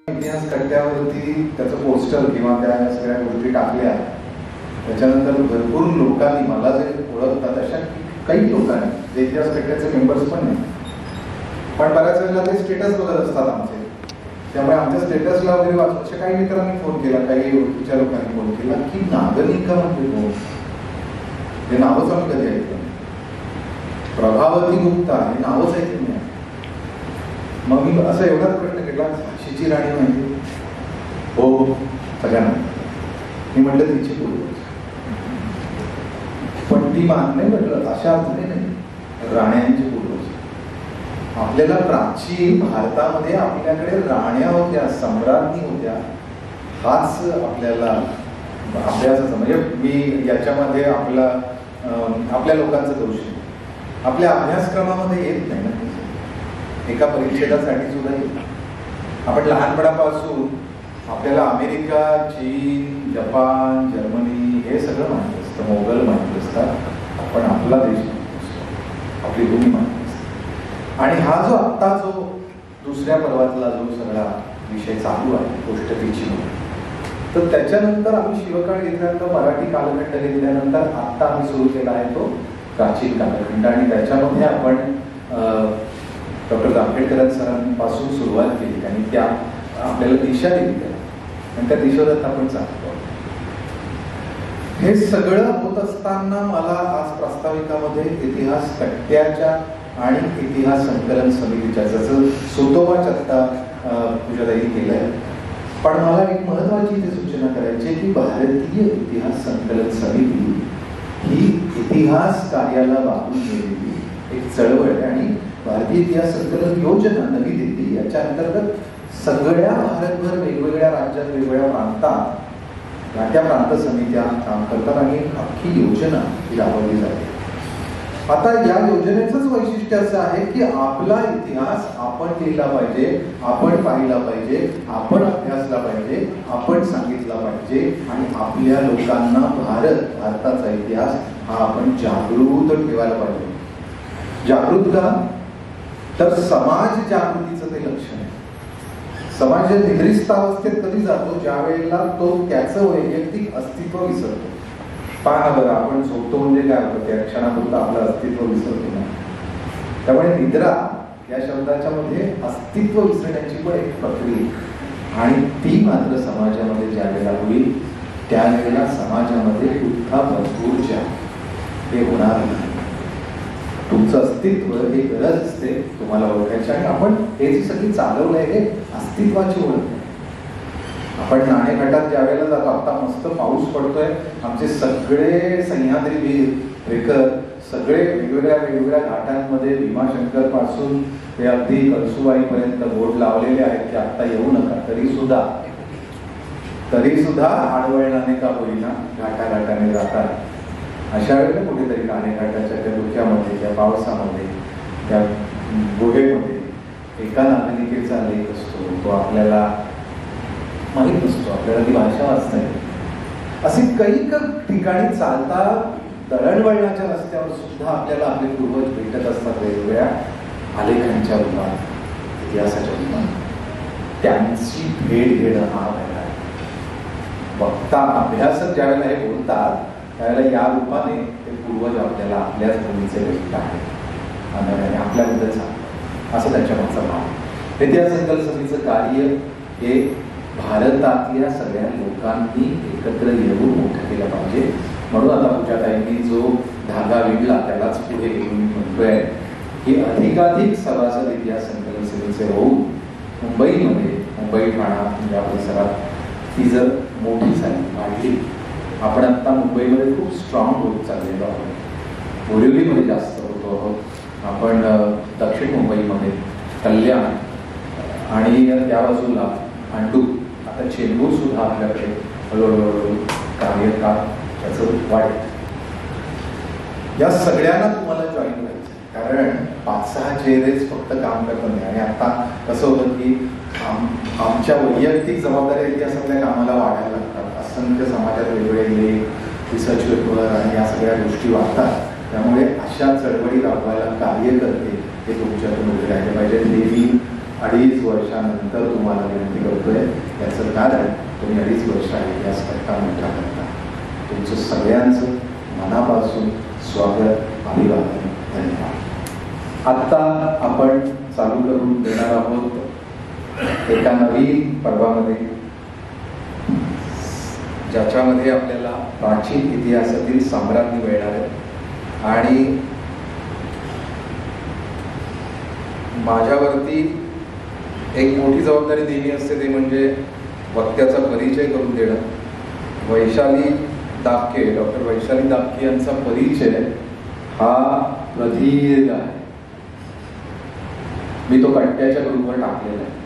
इतिहास कट्ट्यावरती त्याचं पोस्टर किंवा त्या सगळ्या गोष्टी टाकल्या, त्याच्यानंतर भरपूर लोकांनी मला जे ओळखतात अशा काही लोकांनी, जे इतिहास कट्ट्याचे मेंबर्स पण नाही, पण बऱ्याच वेळेला ते स्टेटस बघत असतात आमचे, त्यामुळे आमच्या स्टेटसला वगैरे वाचून अशा काही मित्रांनी फोन केला, काही ओळखीच्या लोकांनी फोन केला की नागरिका म्हणजे कोण, हे नावच आम्ही कधी ऐकलं, प्रभावती गुप्ता हे नावच ऐकलं नाही. मग मी असं एवढाच प्रश्न केला, झाशीची राणी माहिती? हो सगळ्यांना. मी म्हटलं तिची पूर्वज, पण ती मान नाही म्हटलं, अशा अर्थाने नाही, राण्यांची पूर्वज. आपल्याला प्राचीन भारतामध्ये आपल्याकडे राण्या होत्या, सम्राज्ञी होत्या, हाच आपल्याला अभ्यासाचा, म्हणजे मी याच्यामध्ये आपल्या लोकांचं दोष आहे, आपल्या अभ्यासक्रमामध्ये येत नाही ना, एका परिच्छेदासाठी सुद्धा येत. आपण लहानपणापासून आपल्याला अमेरिका, चीन, जपान, जर्मनी हे सगळं माहिती असतं, मोगल माहिती असतात, आपण आपला देश माहिती असतो, आपली भूमी माहिती असते. आणि हा जो आत्ता जो दुसऱ्या पर्वातला जो सगळा विषय चालू आहे, गोष्ट तिची, तर त्याच्यानंतर आम्ही शिवकाळ घेतल्यानंतर, मराठी कालखंड घेतल्यानंतर आत्ता आम्ही सुरू केला आहे तो प्राचीन कालखंड, आणि त्याच्यामध्ये आपण डॉक्टर आंबेडकर सरांपासून सुरुवात केली आणि त्या आपल्याला दिशा दिली त्याला, आणि त्या दिशेवर आपण चालतो. हे सगळं होत असताना मला आज प्रास्ताविकामध्ये इतिहास कट्ट्याच्या आणि इतिहास संकलन समितीच्या, जसं सोतोबा चत्ता पूजाताई केलंय, पण मला एक महत्वाची इथे सूचना करायची की भारतीय इतिहास संकलन समिती ही इतिहास कार्याला वाहून गेलेली एक चळवळ आहे, आणि भारतीय इतिहास संकलन योजना नवी दिल्ली याच्या अंतर्गत सगळ्या भारतभर वेगवेगळ्या राज्यात, वेगवेगळ्या प्रांतात त्या प्रांत समित्या काम करतात, आणि अख्खी योजना ही राबवली जाते. आता या योजनेचंच वैशिष्ट्य असं आहे की आपला इतिहास आपण लिहिला पाहिजे, आपण पाहिला पाहिजे, आपण अभ्यासला पाहिजे, आपण सांगितला पाहिजे, आणि आपल्या लोकांना भारताचा इतिहास हा आपण जागृत ठेवायला पाहिजे. जागृत का? तर समाज जागृतीचं ते लक्षण आहे. समाज निद्रिस्तावस्थेत कधी जातो? ज्या वेळेला तो त्याचं वैयक्तिक अस्तित्व विसरतो. पहा बरं, आपण झोपतो म्हणजे काय होतं, त्या क्षणापुरतं आपलं अस्तित्व विसरतो ना. त्यामुळे निद्रा या शब्दाच्या मध्ये अस्तित्व विसरण्याची पण एक प्रक्रिया, आणि ती मात्र समाजामध्ये ज्या वेळेला होईल त्यावेळेला समाजामध्ये उत्थान ऊर्जा हे होणार नाही. तुमचं अस्तित्व हे गरज असते तुम्हाला ओळखायची, आणि आपण हे जी सगळी चालवलंय हे अस्तित्वाची ओळख आहे. आपण नाणेघाटात ज्या वेळेला जातो, आता मस्त पाऊस पडतोय, आमचे सगळे सह्याद्री वीर ट्रेकर सगळे वेगवेगळ्या घाटांमध्ये भीमाशंकर पासून ते अगदी कळसुबाईपर्यंत बोर्ड लावलेले आहेत की आता येऊ नका, तरी सुद्धा आडवळणाने का होईना घाटाघाटाने जातात. अशा वेळेला कुठेतरी नाणेघाटाच्या त्या धुक्यामध्ये, त्या पावसामध्ये, त्या गुहेमध्ये एका नागरिकेचा लेख असतो, तो आपल्याला माहीत नसतो, आपल्याला ती भाषा वाचता येते. असे काही ठिकाणी चालता दळणवळणाच्या रस्त्यावर सुद्धा आपल्याला आपले पूर्वज भेटत असतात, वेगवेगळ्या आलेखांच्या रूपात, इतिहासाच्या रूपात. त्यांची भेट घेणं हा वेळा वक्ता, अभ्यासक ज्या वेळेला हे बोलतात त्यावेळेला या रूपाने ते पूर्वज आपल्याला आपल्याच भूमीचे भेटत आहेत आणि आपल्याबद्दल सांगतात, असं त्यांच्या मागचा भाव. इतिहास संकलन समितीचं कार्य हे भारतातल्या सगळ्या लोकांनी एकत्र येऊन मोठं केलं पाहिजे. म्हणून आता पूजाताईंनी जो धागा विणला त्यालाच पुढे घेऊन मी म्हणतोय की अधिकाधिक सभासद इतिहास संकलन समितीचे होऊन मुंबई ठाणा या परिसरात ती जर मोठी झाली, वाढली. आपण आता मुंबईमध्ये खूप स्ट्रॉंग होत चाललेलो आहोत, बोरिवलीमध्ये जास्त होतो आहोत, आपण दक्षिण मुंबईमध्ये कल्याण आणि त्या बाजूला भांडूप, आता चेंबूर सुद्धा आपल्याकडे हळूहळू कार्यकाळ त्याचं वाढेल. या सगळ्यांना तुम्हाला जॉईन करायचं, कारण 5-6 चेहरेच फक्त काम करत नाही. आणि आता कसं होतं की आमच्या वैयक्तिक जबाबदाऱ्या इतिहासातल्या कामाला वाढायला लागतात. असंख्य समाजात वेगवेगळे लेख, रिसर्च पेपर आणि या सगळ्या गोष्टी वाढतात. त्यामुळे अशा चळवळी राबवायला कार्य करते हे तुमच्यातून उभे राहिले पाहिजे. मी 2.5 वर्षानंतर तुम्हाला विनंती करतोय. याचं कारण तुम्ही 2.5 वर्ष आहे या स्पर्धा मोठा करता. तुमचं सगळ्यांचं मनापासून स्वागत, अभिवादन, धन्यवाद. आत्ता आपण चालू करून देणार आहोत एका नवीन पर्वामध्ये, ज्याच्यामध्ये आपल्याला प्राचीन इतिहासातील सम्राज्ञी मिळणार आहे. आणि माझ्यावरती एक मोठी जबाबदारी नेहमी असते, ते म्हणजे वक्त्याचा परिचय करून देणं. वैशाली दापके, डॉक्टर वैशाली दापके यांचा परिचय हा प्रदीर्घ आहे. मी तो कट्ट्याच्या ग्रुपवर टाकलेला आहे.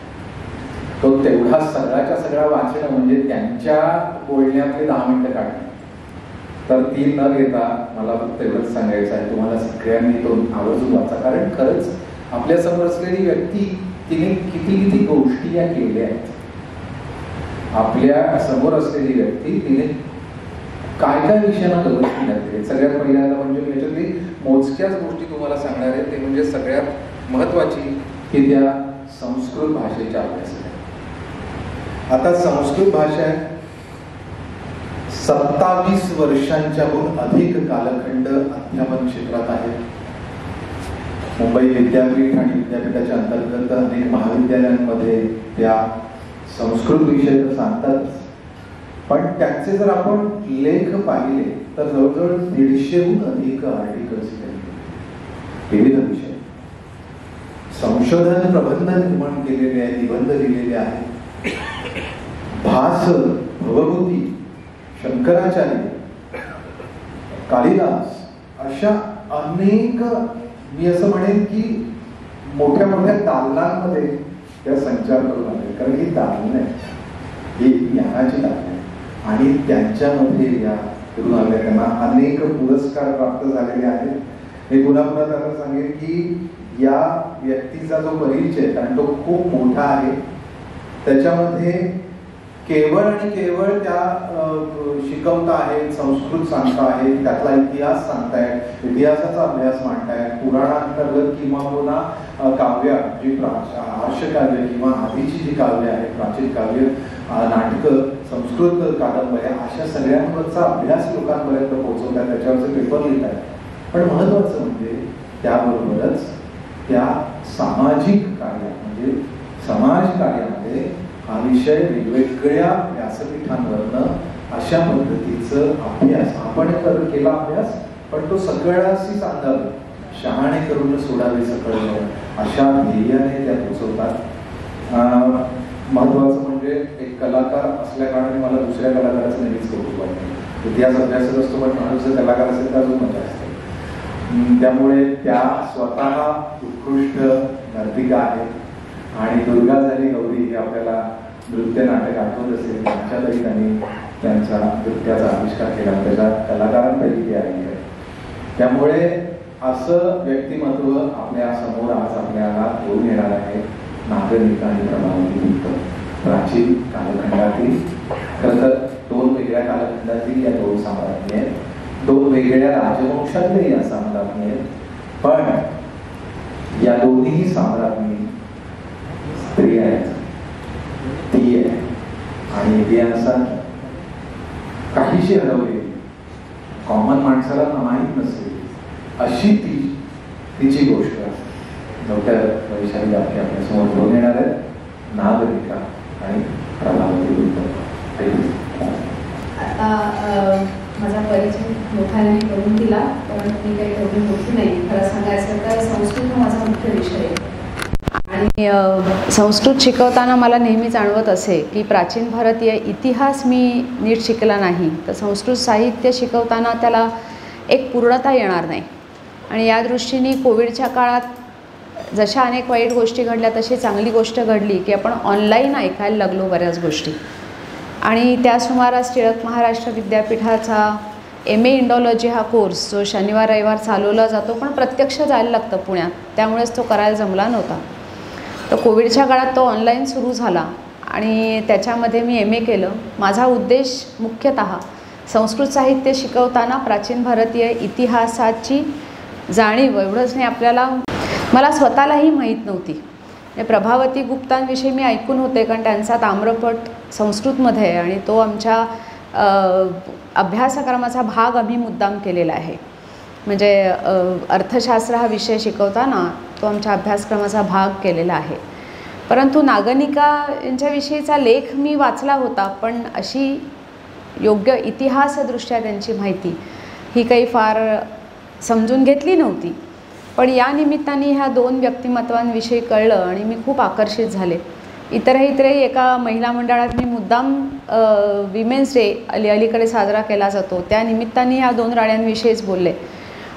तो तेवढा सगळ्याच्या सगळा वाचणं म्हणजे त्यांच्या बोलण्यातले 10 मिनिटं काढणं. तर ती न घेता मला फक्त एवढंच सांगायचं आहे, तुम्हाला सगळ्यांनी तो आवर्जून वाचा. कारण खरंच आपल्या समोर असलेली व्यक्ती तिने किती किती गोष्टी या केल्या आहेत. आपल्या समोर असलेली व्यक्ती तिने काय काय विषयांना गवसणी घातली. सगळ्यात पहिल्यांदा म्हणजे याच्यातली मोजक्याच गोष्टी तुम्हाला सांगणार आहे, ते म्हणजे सगळ्यात महत्वाची की त्या संस्कृत भाषेच्या अभ्यास. आता संस्कृत भाषा 27 वर्षांच्याहून अधिक कालखंड अध्यापन क्षेत्रात आहे. मुंबई विद्यापीठ आणि विद्यापीठाच्या अंतर्गत अनेक महाविद्यालयांमध्ये त्या संस्कृत विषय तर सांगतातच, पण त्याचे जर आपण लेख पाहिले तर जवळजवळ 150हून अधिक आर्टिकल्स विविध विषय संशोधन प्रबंध निर्माण केलेले आहे, निबंध लिहिलेले आहेत. भास, भवभूती, शंकराचार्य, कालिदास अशा अनेक, मी असं म्हणेन की मोठ्या मोठ्या दालनांमध्ये त्या संचार करून आले. कारण ही दालन आहे, ही ज्ञानाची दालन आहे. आणि त्यांच्यामध्ये या करून आल्या त्यांना अनेक पुरस्कार प्राप्त झालेले आहेत. मी पुन्हा पुन्हा त्यांना सांगेन की या व्यक्तीचा जो परिचय, कारण तो खूप मोठा आहे, त्याच्यामध्ये केवळ आणि केवळ त्या शिकवता आहेत, संस्कृत सांगता आहेत, त्यातला इतिहास सांगतायत, इतिहासाचा अभ्यास मांडतायत, पुराणांतर्गत किंवा काव्य जी आर्षकाव्य किंवा आधीची जी काव्य आहेत, प्राचीन काव्य, नाटकं, संस्कृत कादंबऱ्या, अशा सगळ्यांवरचा अभ्यास लोकांपर्यंत पोहोचवतात, त्याच्यावरचे पेपर लिहित आहेत. पण महत्वाचं म्हणजे त्याबरोबरच त्या सामाजिक कार्य म्हणजे समाज कार्यामध्ये हा विषय वेगवेगळ्या व्यासपीठांवरनं अशा पद्धतीचं अभ्यास आपण केला अभ्यास, पण तो सगळ्याशी सांगावे, शहाणे करून सोडावे सकळं, अशा ध्येयाने त्या पोचवतात. महत्वाचं म्हणजे एक कलाकार असल्या कारणाने मला दुसऱ्या कलाकाराचं नेहमीच कौतुक वाटतं. इतिहास अभ्यासक असतो, पण माणूस जर कलाकार असेल तर अजून मजा असते. त्यामुळे त्या स्वतः उत्कृष्ट नर्तिका आहेत. आणि दुर्गा झाली गौरी हे आपल्याला नृत्य नाटक आठवत असेल, त्यांच्यातही त्यांनी त्यांचा नृत्याचा आविष्कार केला, त्याच्या कलाकारांपैकी ती आली आहे. त्यामुळे असं व्यक्तिमत्व आपल्या समोर आज आपल्याला घेऊन येणार आहे. नागरिक आणि प्रभावती प्राचीन कालखंडातील, खरं तर 2 वेगळ्या कालखंडातील या 2 सम्राज्ञी आहेत, 2 वेगळ्या राजवंशातले या सम्राज्ञी आहेत. पण या दोन्ही सम्राज्ञी स्त्री आहेत, ती आहे. आणि इतिहासात काहीशी हरवली, कॉमन माणसाला माहीत नसेल अशी तिची गोष्ट डॉक्टर वैशाली दापके आपल्यासमोर घेऊन येणार आहेत. नागरिका आणि प्रभावती. आता माझा परिचय मोठ्याने करून दिला, पण मी काही तेवढी मोठी नाही. खरं सांगायचं तर संस्कृत हा माझा मुख्य विषय आहे. आणि संस्कृत शिकवताना मला नेहमी जाणवत असे की प्राचीन भारतीय इतिहास मी नीट शिकला नाही तर संस्कृत साहित्य शिकवताना त्याला एक पूर्णता येणार नाही. आणि या दृष्टीने कोविडच्या काळात जशा अनेक वाईट गोष्टी घडल्या तशी चांगली गोष्ट घडली की आपण ऑनलाईन ऐकायला लागलो बऱ्याच गोष्टी. आणि त्या सुमारास टिळक महाराष्ट्र विद्यापीठाचा MA इंडॉलॉजी हा कोर्स जो शनिवार रविवार चालवला जातो, पण प्रत्यक्ष जायला लागतं पुण्यात, त्यामुळेच तो करायला जमला नव्हता. तर कोविडच्या काळात तो ऑनलाईन सुरू झाला आणि त्याच्यामध्ये मी MA केलं. माझा उद्देश मुख्यतः संस्कृत साहित्य शिकवताना प्राचीन भारतीय इतिहासाची जाणीव एवढंच नाही, आपल्याला मला स्वतःलाही माहीत नव्हती. प्रभावती गुप्तांविषयी मी ऐकून होते, कारण त्यांचा ताम्रपट संस्कृतमध्ये आहे आणि तो आमच्या अभ्यासक्रमाचा भाग आम्ही मुद्दाम केलेला आहे. म्हणजे अर्थशास्त्र हा विषय शिकवताना तो आमच्या अभ्यासक्रमाचा भाग केलेला आहे. परंतु नागनिका यांच्याविषयीचा लेख मी वाचला होता, पण अशी योग्य इतिहासदृष्ट्या त्यांची माहिती ही काही फार समजून घेतली नव्हती. पण या निमित्ताने ह्या 2 व्यक्तिमत्वांविषयी कळलं आणि मी खूप आकर्षित झाले. इतरही एका महिला मंडळात मी मुद्दाम विमेन्स डे अलीकडे साजरा केला जातो, त्या निमित्ताने ह्या 2 राण्यांविषयीच बोलले.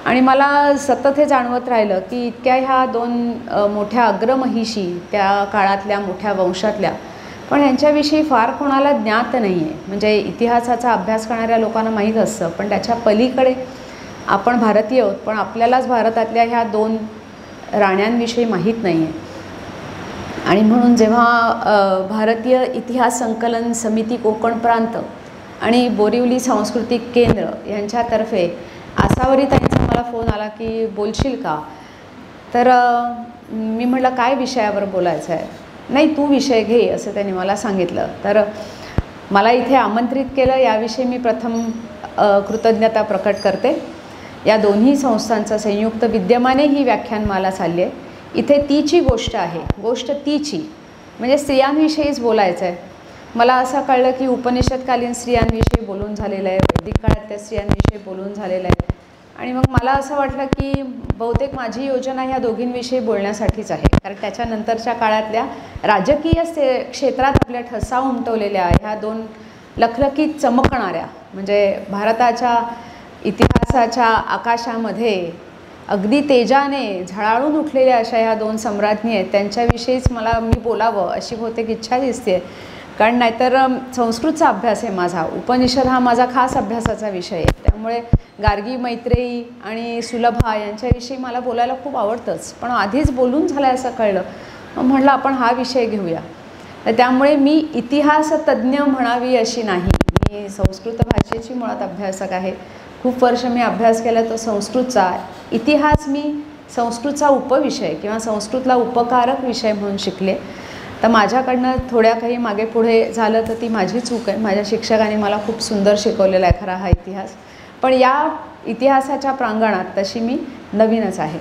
आणि मला सतत हे जाणवत राहिलं की इतक्या ह्या 2 मोठ्या अग्रमहिषी त्या काळातल्या मोठ्या वंशातल्या, पण ह्यांच्याविषयी फार कोणाला ज्ञात नाही आहे. म्हणजे इतिहासाचा अभ्यास करणाऱ्या लोकांना माहीत असतं, पण त्याच्या पलीकडे आपण भारतीय आहोत, पण आपल्यालाच भारतातल्या ह्या 2 राण्यांविषयी माहीत नाही आहे. आणि म्हणून जेव्हा भारतीय इतिहास संकलन समिती कोकण प्रांत आणि बोरिवली सांस्कृतिक केंद्र यांच्यातर्फे आसावरी ताईंचा मला फोन आला की बोलशील का, तर मी म्हटलं काय विषयावर बोलायचं आहे. नाही तू विषय घे असं त्यांनी मला सांगितलं. तर मला इथे आमंत्रित केलं याविषयी मी प्रथम कृतज्ञता प्रकट करते. या दोन्ही संस्थांचं संयुक्त विद्यमाने ही व्याख्यानमाला चालली आहे. इथे तीची गोष्ट आहे, गोष्ट तीची म्हणजे स्त्रियांविषयीच बोलायचं आहे. मला असं कळलं की उपनिषदकालीन स्त्रियांविषयी बोलून झालेलं आहे, वैदिक काळातल्या स्त्रियांविषयी बोलून झालेलं आहे. आणि मग मला असं वाटलं की बहुतेक माझी योजना ह्या दोघींविषयी बोलण्यासाठीच आहे, कारण त्याच्यानंतरच्या काळातल्या राजकीय क्षेत्रात आपल्या ठसा उमटवलेल्या ह्या 2 लखलखीत चमकणाऱ्या, म्हणजे भारताच्या इतिहासाच्या आकाशामध्ये अगदी तेजाने झळाळून उठलेल्या अशा ह्या 2 सम्राज्ञी आहेत, त्यांच्याविषयीच मी बोलावं अशी बहुतेक इच्छा दिसते. कारण नाहीतर संस्कृतचा अभ्यास आहे माझा, उपनिषद हा माझा खास अभ्यासाचा विषय आहे. त्यामुळे गार्गी, मैत्रेयी आणि सुलभा यांच्याविषयी मला बोलायला खूप आवडतंच, पण आधीच बोलून झालं असं कळलं. मग म्हटलं आपण हा विषय घेऊया. तर त्यामुळे मी इतिहासतज्ज्ञ म्हणावी अशी नाही, मी संस्कृत भाषेची मुळात अभ्यासक आहे. खूप वर्ष मी अभ्यास केला तो संस्कृतचा. इतिहास मी संस्कृतचा उपविषय किंवा संस्कृतला उपकारक विषय म्हणून शिकले. तर माझ्याकडनं थोड्या काही मागे पुढे झालं तर ती माझी चूक आहे. माझ्या शिक्षकांनी मला खूप सुंदर शिकवलेला आहे खरा हा इतिहास, पण या इतिहासाच्या प्रांगणात तशी मी नवीनच आहे.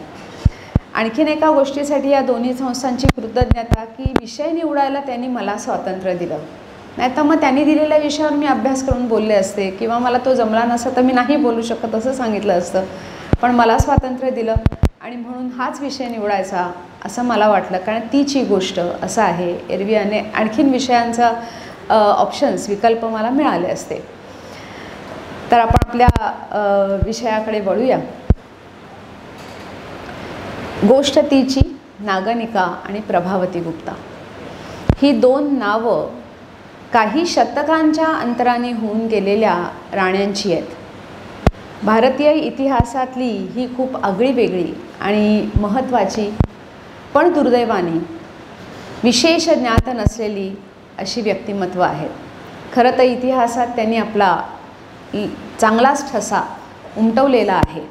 आणखीन एका गोष्टीसाठी या दोन्ही संस्थांची कृतज्ञता की विषय निवडायला त्यांनी मला स्वातंत्र्य दिलं. नाही तर मग त्यांनी दिलेल्या विषयावर मी अभ्यास करून बोलले असते किंवा मला तो जमला नसता तर मी नाही बोलू शकत असं सांगितलं असतं. पण मला स्वातंत्र्य दिलं आणि म्हणून हाच विषय निवडायचा असं मला वाटलं, कारण तीची गोष्ट असं आहे. एरवी आणखीन विषयांचा ऑप्शन्स विकल्प मला मिळाले असते. तर आपण आपल्या विषयाकडे वळूया. गोष्ट तीची नागनिका आणि प्रभावती गुप्ता ही 2 नावं काही शतकांच्या अंतराने होऊन गेलेल्या राण्यांची आहेत. भारतीय इतिहासातली ही खूप आगळीवेगळी आणि महत्त्वाची पण दुर्दैवाने विशेष ज्ञात नसलेली अशी व्यक्तिमत्व आहेत. खरं तर इतिहासात त्यांनी आपला चांगलाच ठसा उमटवलेला आहे.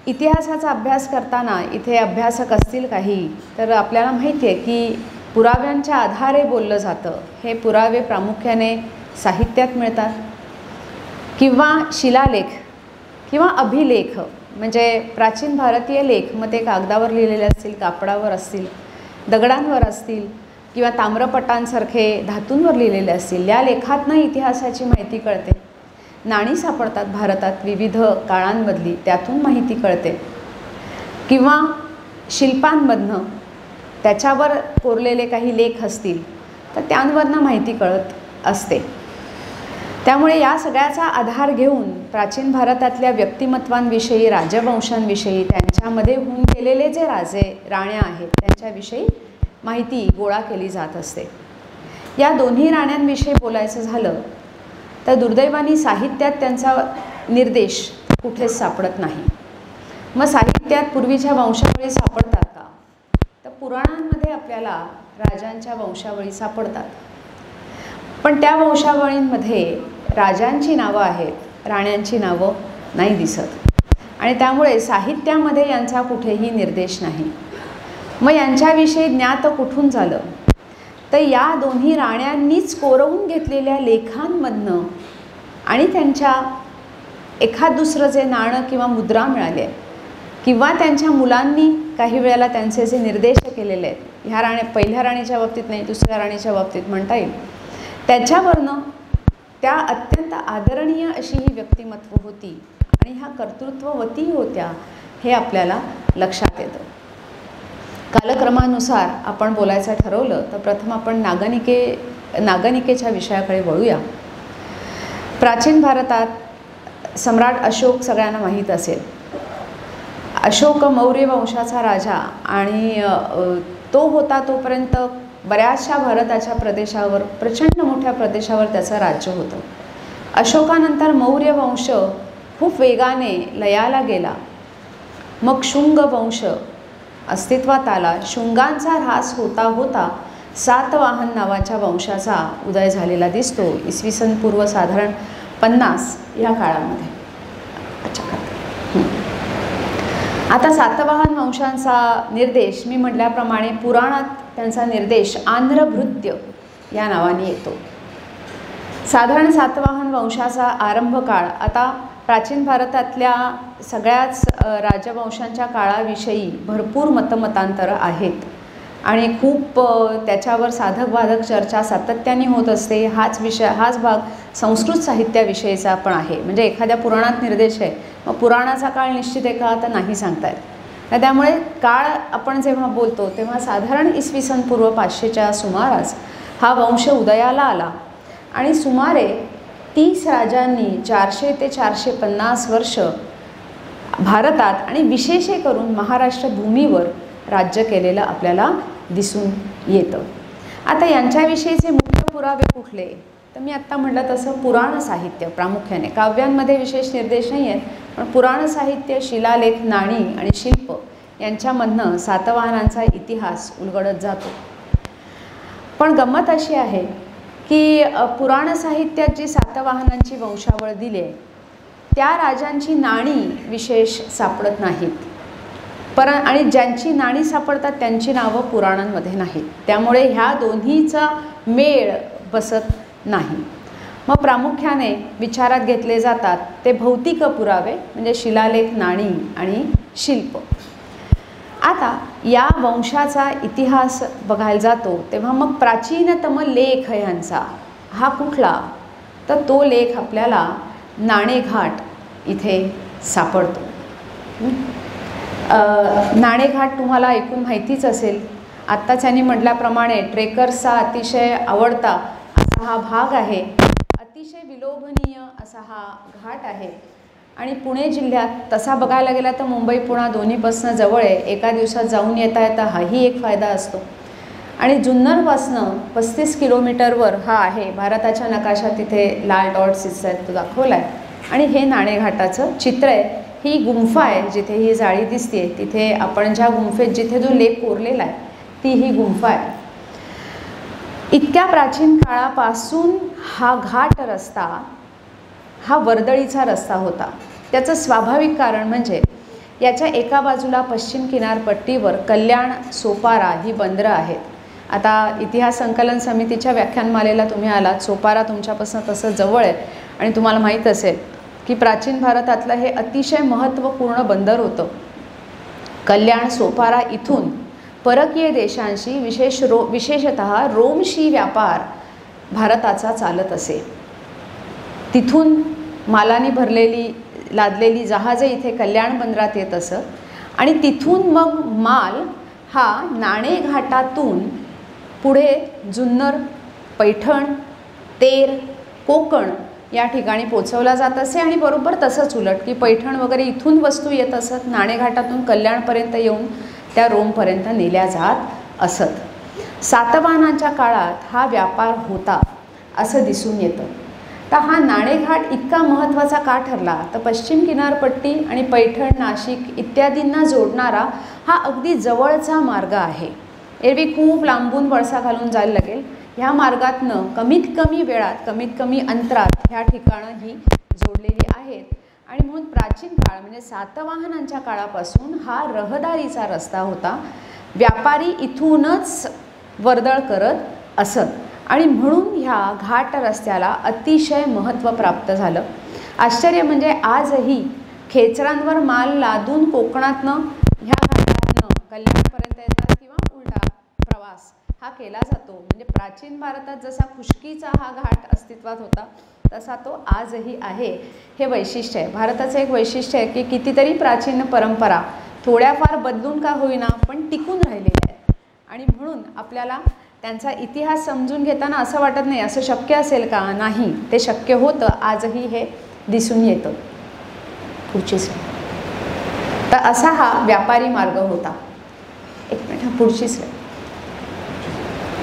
इतिहासाचा अभ्यास करताना इथे अभ्यासक असतील काही तर आपल्याला माहिती आहे की पुराव्यांच्या आधारे बोललं जातं. हे पुरावे प्रामुख्याने साहित्यात मिळतात किंवा शिलालेख किंवा अभिलेख, म्हणजे प्राचीन भारतीय लेख. मग ते कागदावर लिहिलेले असतील, कापडावर असतील, दगडांवर असतील किंवा ताम्रपटांसारखे धातूंवर लिहिलेले असतील. या लेखातनं इतिहासाची माहिती कळते. नाणी सापडतात भारतात विविध काळांमधली, त्यातून माहिती कळते. किंवा शिल्पांमधनं त्याच्यावर कोरलेले काही लेख असतील तर त्यांवरनं माहिती कळत असते. त्यामुळे या सगळ्याचा आधार घेऊन प्राचीन भारतातल्या व्यक्तिमत्वांविषयी, राजवंशांविषयी, त्यांच्यामध्ये होऊन गेलेले जे राजे राण्या आहेत त्यांच्याविषयी माहिती गोळा केली जात असते. या दोन्ही राण्यांविषयी बोलायचं झालं तर दुर्दैवाने साहित्यात त्यांचा निर्देश कुठेच सापडत नाही. मग साहित्यात पूर्वीच्या वंशावळी सापडतात का, तर पुराणांमध्ये आपल्याला राजांच्या वंशावळी सापडतात. पण त्या वंशावळींमध्ये राजांची नावं आहेत, राण्यांची नावं नाही दिसत. आणि त्यामुळे साहित्यामध्ये यांचा कुठेही निर्देश नाही. मग यांच्याविषयी ज्ञात कुठून झालं तर या दोन्ही राण्यांनीच कोरवून घेतलेल्या लेखांमधनं आणि त्यांच्या एखाद दुसरं जे नाणं किंवा मुद्रा मिळाले किंवा त्यांच्या मुलांनी काही वेळेला त्यांचे जे निर्देश केलेले आहेत, ह्या पहिल्या राणीच्या बाबतीत नाही, दुसऱ्या राणीच्या बाबतीत म्हणता येईल, त्याच्यावरनं त्या अत्यंत आदरणीय अशी ही व्यक्तिमत्व होती आणि ह्या कर्तृत्ववती होत्या हे आपल्याला लक्षात येतं. कालक्रमानुसार आपण बोलायचं ठरवलं तर प्रथम आपण नागनिकेच्या विषयाकडे वळूया. प्राचीन भारतात सम्राट अशोक सगळ्यांना माहीत असेल. अशोक मौर्य वंशाचा राजा आणि तो होता तोपर्यंत बऱ्याचशा भारताच्या प्रदेशावर, प्रचंड मोठ्या प्रदेशावर त्याचं राज्य होतं. अशोकानंतर मौर्य वंश खूप वेगाने लयाला गेला. मग शुंग वंश अस्तित्वात आला. शुंगांचा ऱ्हास होता होता सातवाहन नावाच्या वंशाचा उदय झालेला दिसतो इसवी सन पूर्व साधारण 50 या काळामध्ये. आता सातवाहन वंशांचा निर्देश मी म्हटल्याप्रमाणे पुराणात त्यांचा निर्देश आंध्रभृत्य या नावाने येतो. साधारण सातवाहन वंशाचा आरंभ काळ, आता प्राचीन भारतातल्या सगळ्याच राजवंशांच्या काळाविषयी भरपूर मतमतांतरं आहेत आणि खूप त्याच्यावर साधक बाधक चर्चा सातत्याने होत असते. हाच भाग संस्कृत साहित्याविषयीचा पण आहे. म्हणजे एखाद्या पुराणात निर्देश आहे, मग पुराणाचा काळ निश्चित आहे का तर नाही सांगता येत. त्यामुळे काळ आपण जेव्हा बोलतो तेव्हा साधारण इसवी सन पूर्व 500च्या सुमारास हा वंश उदयाला आला आणि सुमारे 30 राजांनी 400 ते 450 वर्ष भारतात आणि विशेषे करून महाराष्ट्र भूमीवर राज्य केलेलं आपल्याला दिसून येतं. आता यांच्याविषयीचे मुख्य पुरावे कुठले तर मी आत्ता म्हटलं तसं पुराण साहित्य प्रामुख्याने, काव्यांमध्ये विशेष निर्देश नाही आहेत, पण पुराण साहित्य, शिलालेख, नाणी आणि शिल्प यांच्यामधनं सातवाहनांचा इतिहास उलगडत जातो. पण गंमत अशी आहे की पुराण साहित्यात जी सातवाहनांची वंशावळ दिली आहे त्या राजांची नाणी विशेष सापडत नाहीत. आणि ज्यांची नाणी सापडतात त्यांची नावं पुराणांमध्ये नाहीत. त्यामुळे ह्या दोन्हीचा मेळ बसत नाही. मग प्रामुख्याने विचारात घेतले जातात ते भौतिक पुरावे म्हणजे शिलालेख, नाणी आणि शिल्प. आता या वंशाचा इतिहास बघायला जातो तेव्हा मग प्राचीनतम लेख यांचा हा कुठला तर तो लेख आपल्याला नाणेघाट इथे सापडतो. नाणेघाट तुम्हाला ऐकून माहितीच असेल. आत्ताच यांनी म्हटल्याप्रमाणे ट्रेकर्सचा अतिशय आवडता असा हा भाग आहे. अतिशय विलोभनीय असा हा घाट आहे आणि पुणे जिल्ह्यात तसा बघायला गेला तर मुंबई पुणा दोन्हीपासून जवळ आहे. एका दिवसात जाऊन येता येता हाही एक फायदा असतो. आणि जुन्नरपासनं 35 किलोमीटरवर हा आहे. भारताच्या नकाशात तिथे लाल डॉट्स दिसत तो दाखवला आहे आणि हे नाणेघाटाचं चित्र आहे. ही गुंफा आहे जिथे ही जाळी दिसते, तिथे आपण ज्या गुंफेत जिथे जो लेख कोरलेला आहे ती ही गुंफा आहे. इतक्या प्राचीन काळापासून हा घाट रस्ता हा वर्दळीचा रस्ता होता. त्याचं स्वाभाविक कारण म्हणजे याच्या एका बाजूला पश्चिम किनारपट्टीवर कल्याण, सोपारा ही बंदरं आहेत. आता इतिहास संकलन समितीच्या व्याख्यानमालेला तुम्ही आलात, सोपारा तुमच्यापासून तसं जवळ आहे आणि तुम्हाला माहीत असेल की प्राचीन भारतातलं हे अतिशय महत्त्वपूर्ण बंदर होतं. कल्याण, सोपारा इथून परकीय देशांशी विशेषतः रोमशी व्यापार भारताचा चालत असे. तिथून मालानी भरलेली लादलेली जहाजे इथे कल्याण बंदरात येत असत आणि तिथून मग माल हा नाणेघाटातून पुढे जुन्नर, पैठण, तेर, कोकण या ठिकाणी पोचवला जात असे. आणि बरोबर तसंच उलट की पैठण वगैरे इथून वस्तू येत असत, नाणेघाटातून कल्याणपर्यंत येऊन त्या रोमपर्यंत नेल्या जात असत. सातवाहनांच्या काळात हा व्यापार होता असं दिसून येतं. तर हा नाणेघाट इतका महत्त्वाचा का ठरला तर पश्चिम किनारपट्टी आणि पैठण, नाशिक इत्यादींना जोडणारा हा अगदी जवळचा मार्ग आहे. एरवी खूप लांबून वळसा घालून जायला लागेल. ह्या मार्गातनं कमीत कमी वेळात, कमीत कमी अंतरात ह्या ठिकाणं ही जोडलेली आहेत आणि म्हणून प्राचीन काळ म्हणजे सातवाहनांच्या काळापासून हा रहदारीचा रस्ता होता. व्यापारी इथूनच वर्दळ करत असत आणि म्हणून ह्या घाट रस्त्याला अतिशय महत्त्व प्राप्त झालं. आश्चर्य म्हणजे आजही खेचरांवर माल लादून कोकणातनं ह्या घाटातनं कल्याणपर्यंत येतात किंवा उलटा प्रवास हा केला जातो. म्हणजे प्राचीन भारतात जसा खुष्कीचा हा घाट अस्तित्वात होता तसा तो आजही आहे. हे वैशिष्ट्य आहे भारताचं. एक वैशिष्ट्य आहे की कितीतरी प्राचीन परंपरा थोड्याफार बदलून का होईना पण टिकून राहिलेल्या आहेत. आणि म्हणून आपल्याला त्यांचा इतिहास समजून घेताना असं वाटत नाही असं शक्य असेल का. नाही, ते शक्य होतं. आजही हे दिसून येतं. पुढचीच तर असा हा व्यापारी मार्ग होता. एक मिनिट, हा पुढचीच.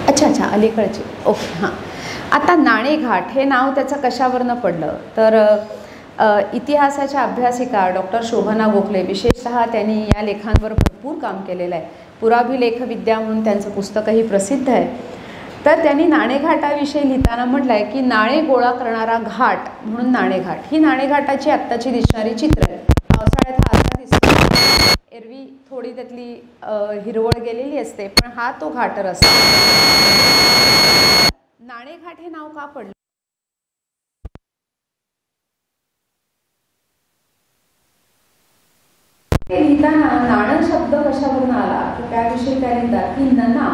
अच्छा अच्छा, अलीकडची. ओके, हां. आता नाणेघाट हे नाव त्याचं कशावरनं पडलं तर इतिहासाच्या अभ्यासिका डॉक्टर शोभना गोखले विशेषतः त्यांनी या लेखांवर भरपूर काम केलेलं आहे. पुराभिलेखविद्या म्हणून त्यांचं पुस्तकही प्रसिद्ध आहे. तर त्यांनी नाणेघाटाविषयी लिहिताना म्हटलं आहे की नाणे गोळा करणारा घाट म्हणून नाणेघाट. ही नाणेघाटाची आत्ताची दिसणारी चित्र आहे. पावसाळ्यात हा असा दिसतो. एरवी थोडी त्यातली हिरवळ गेलेली असते पण हा तो घाट रस्ता. नाणेघाट हे नाव का पडलं. ते लिहिताना नाणं शब्द कशावरून आला तर त्याविषयी त्या लिहितात की नना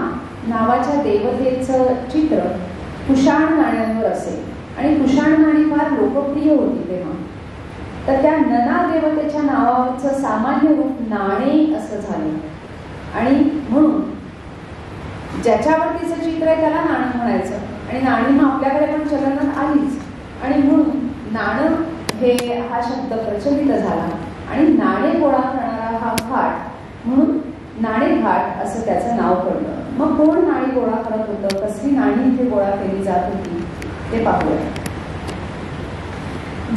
नावाच्या देवतेचं चित्र कुशाण नाण्यांवर असेल आणि कुशाण नाणी फार लोकप्रिय होती तेव्हा. तर त्या नना देवतेच्या नावाचं सामान्य रूप नाणे असं झालं आणि म्हणून ज्याच्यावर तिचं चित्र आहे त्याला नाणं म्हणायचं. आणि नाणी मग आपल्याकडे पण चलनात आलीच आणि म्हणून नाणं हे हा शब्द प्रचलित झाला आणि नाणे गोळा करणारा हा घाट म्हणून नाणेघाट असं त्याचं नाव पडलं. मग कोण नाणी गोळा करत होतं, कसली नाणी इथे गोळा केली जात होती ते पाहूया.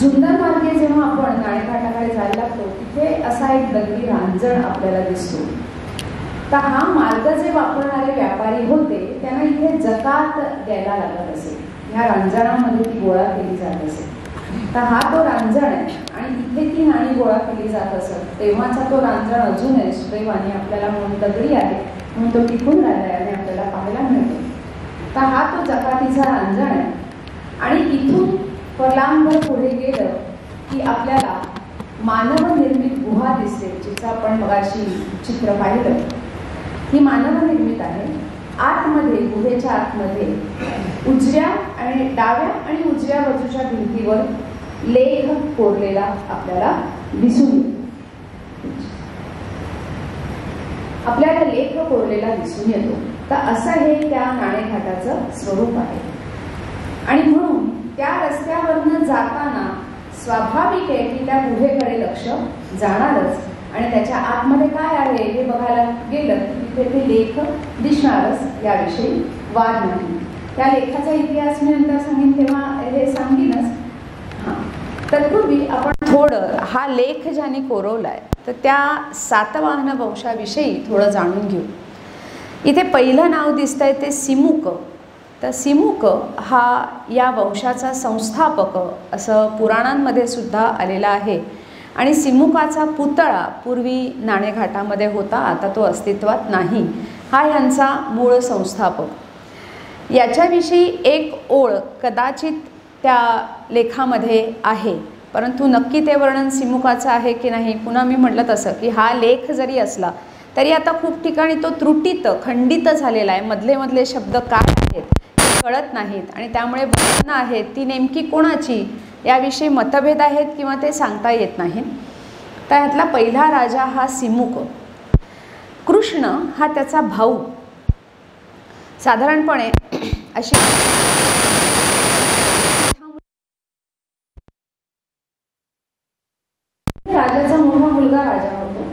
जुन्नर मार्गे जेव्हा आपण नाणेघाटाकडे जायला लागतो तिथे असा एक दगडी रांजण आपल्याला दिसतो. तर हा मार्ग जे वापरणारे व्यापारी होते त्यांना इथे जकात द्यायला लागत असे. ह्या रांजणामध्ये ती गोळा केली जात असे. तर हा तो रांजण आहे आणि इथे ती नाणी गोळा केली जात असत. तेव्हाचा तो रांजण अजूनही सुदैवाने आपल्याला म्हणून दगडी आहे म्हणून तो टिकून राहिला आणि आपल्याला पाहायला मिळतो. तर हा तो जकातीचा रांजण आहे आणि इथून पलांबर पुढे गेलं की आपल्याला मानव निर्मित गुहा दिसते जिचं आपण मगाशी चित्र पाहिलं. ही मानव निर्मित आहे. आतमध्ये गुहेच्या आतमध्ये उजव्या आणि डाव्या आणि उजव्या बाजूच्या भिंतीवर लेख कोरलेला आपल्याला दिसून येतो. आपल्याला लेख कोरलेला दिसून येतो. तर असं हे त्या नाणेघाटाचं स्वरूप आहे. आणि म्हणून त्या रस्त्यावरनं जाताना स्वाभाविक आहे की त्या गुहेकडे लक्ष जाणारच आणि त्याच्या आतमध्ये काय आहे हे बघायला गेलं तिथे ते लेख दिसणारच. याविषयी वाद नाही. त्या लेखाचा इतिहास मी नंतर सांगेन तेव्हा हे सांगेनच. हां, तत्पूर्वी आपण थोडं हा लेख ज्याने कोरवलाय तर त्या सातवाहन वंशाविषयी थोडं जाणून घेऊ. इथे पहिलं नाव दिसतंय ते सिमुक. तर सिमुक हा या वंशाचा संस्थापक असं पुराणांमध्ये सुद्धा आलेला आहे. आणि सिमुकाचा पुतळा पूर्वी नाणेघाटामध्ये होता, आता तो अस्तित्वात नाही. हा ह्यांचा मूळ संस्थापक. याच्याविषयी एक ओळ कदाचित त्या लेखामध्ये आहे परंतु नक्की ते वर्णन सिमुकाचं आहे की नाही. पुन्हा मी म्हटलं तसं की हा लेख जरी असला तरी आता खूप ठिकाणी तो त्रुटीत खंडित झालेला आहे. मधले मधले शब्द काय आहेत कळत नाहीत आणि त्यामुळे वर्णनं आहेत ती नेमकी कोणाची याविषयी मतभेद आहेत किंवा ते सांगता येत नाही. तर ह्यातला पहिला राजा हा सिमुक. कृष्ण हा त्याचा भाऊ. साधारणपणे अशी राजाचा मोठा मुलगा राजा होतो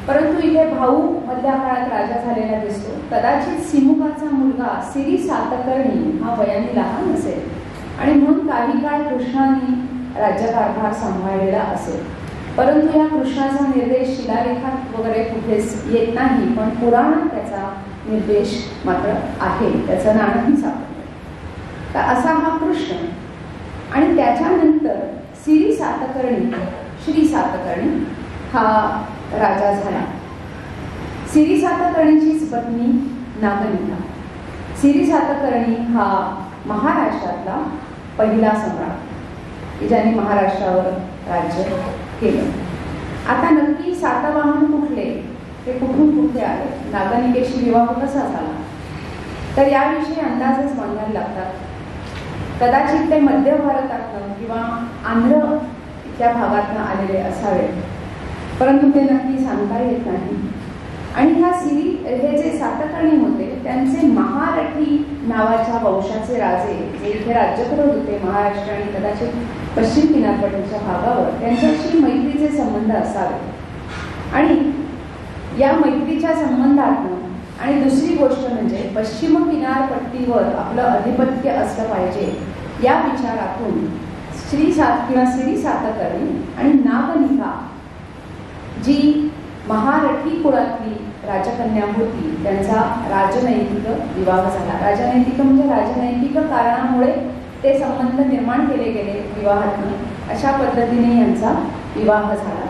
परंतु इथे भाऊ मधल्या काळात राजा झालेला दिसतो. कदाचित सिमुकाचा मुलगा सिरी सातकर्णी हा वयाने लहान असेल आणि म्हणून काही काळ कृष्णाने राज्यकारभार सांभाळलेला असेल. परंतु या कृष्णाचा निर्देश शिलालेखात वगैरे कुठेच येत नाही पण पुराणात त्याचा निर्देश मात्र आहे. त्याचं नाणंही सापडलं. तर असा हा कृष्ण आणि त्याच्यानंतर सिरी सातकर्णी श्री सातकर्णी हा राजा झाला. सिरी सातकर्णीचीच पत्नी नागनिका. सिरी सातकर्णी हा महाराष्ट्रातला पहिला सम्राट ज्याने महाराष्ट्रावर राज्य केलं. आता नक्की सातवाहन कुठले, ते कुठून कुठे आले, नागनिकेशी विवाह कसा झाला, तर याविषयी अंदाजच बांधायला लागतात. कदाचित ते मध्य भारतातनं किंवा आंध्र त्या भागातनं आलेले असावे, परंतु ते नक्की सांगता येत नाही. आणि ह्या हे जे सातकर्णी होते त्यांचे महारठी नावाच्या वंशाचे राजे जे इथे राज्य करत होते महाराष्ट्र आणि कदाचित पश्चिम किनारपट्टीच्या भागावर, त्यांच्याशी मैत्रीचे संबंध असावे. आणि या मैत्रीच्या संबंधातून आणि दुसरी गोष्ट म्हणजे पश्चिम किनारपट्टीवर आपलं अधिपत्य असलं पाहिजे या विचारातून सिरी सातकर्णी आणि नागनिका जी महारठी कुळातली राजकन्या होती त्यांचा राजनैतिक विवाह झाला. राजनैतिक म्हणजे राजनैतिक कारणामुळे ते संबंध निर्माण केले गेले विवाहातून. अशा पद्धतीने यांचा विवाह झाला.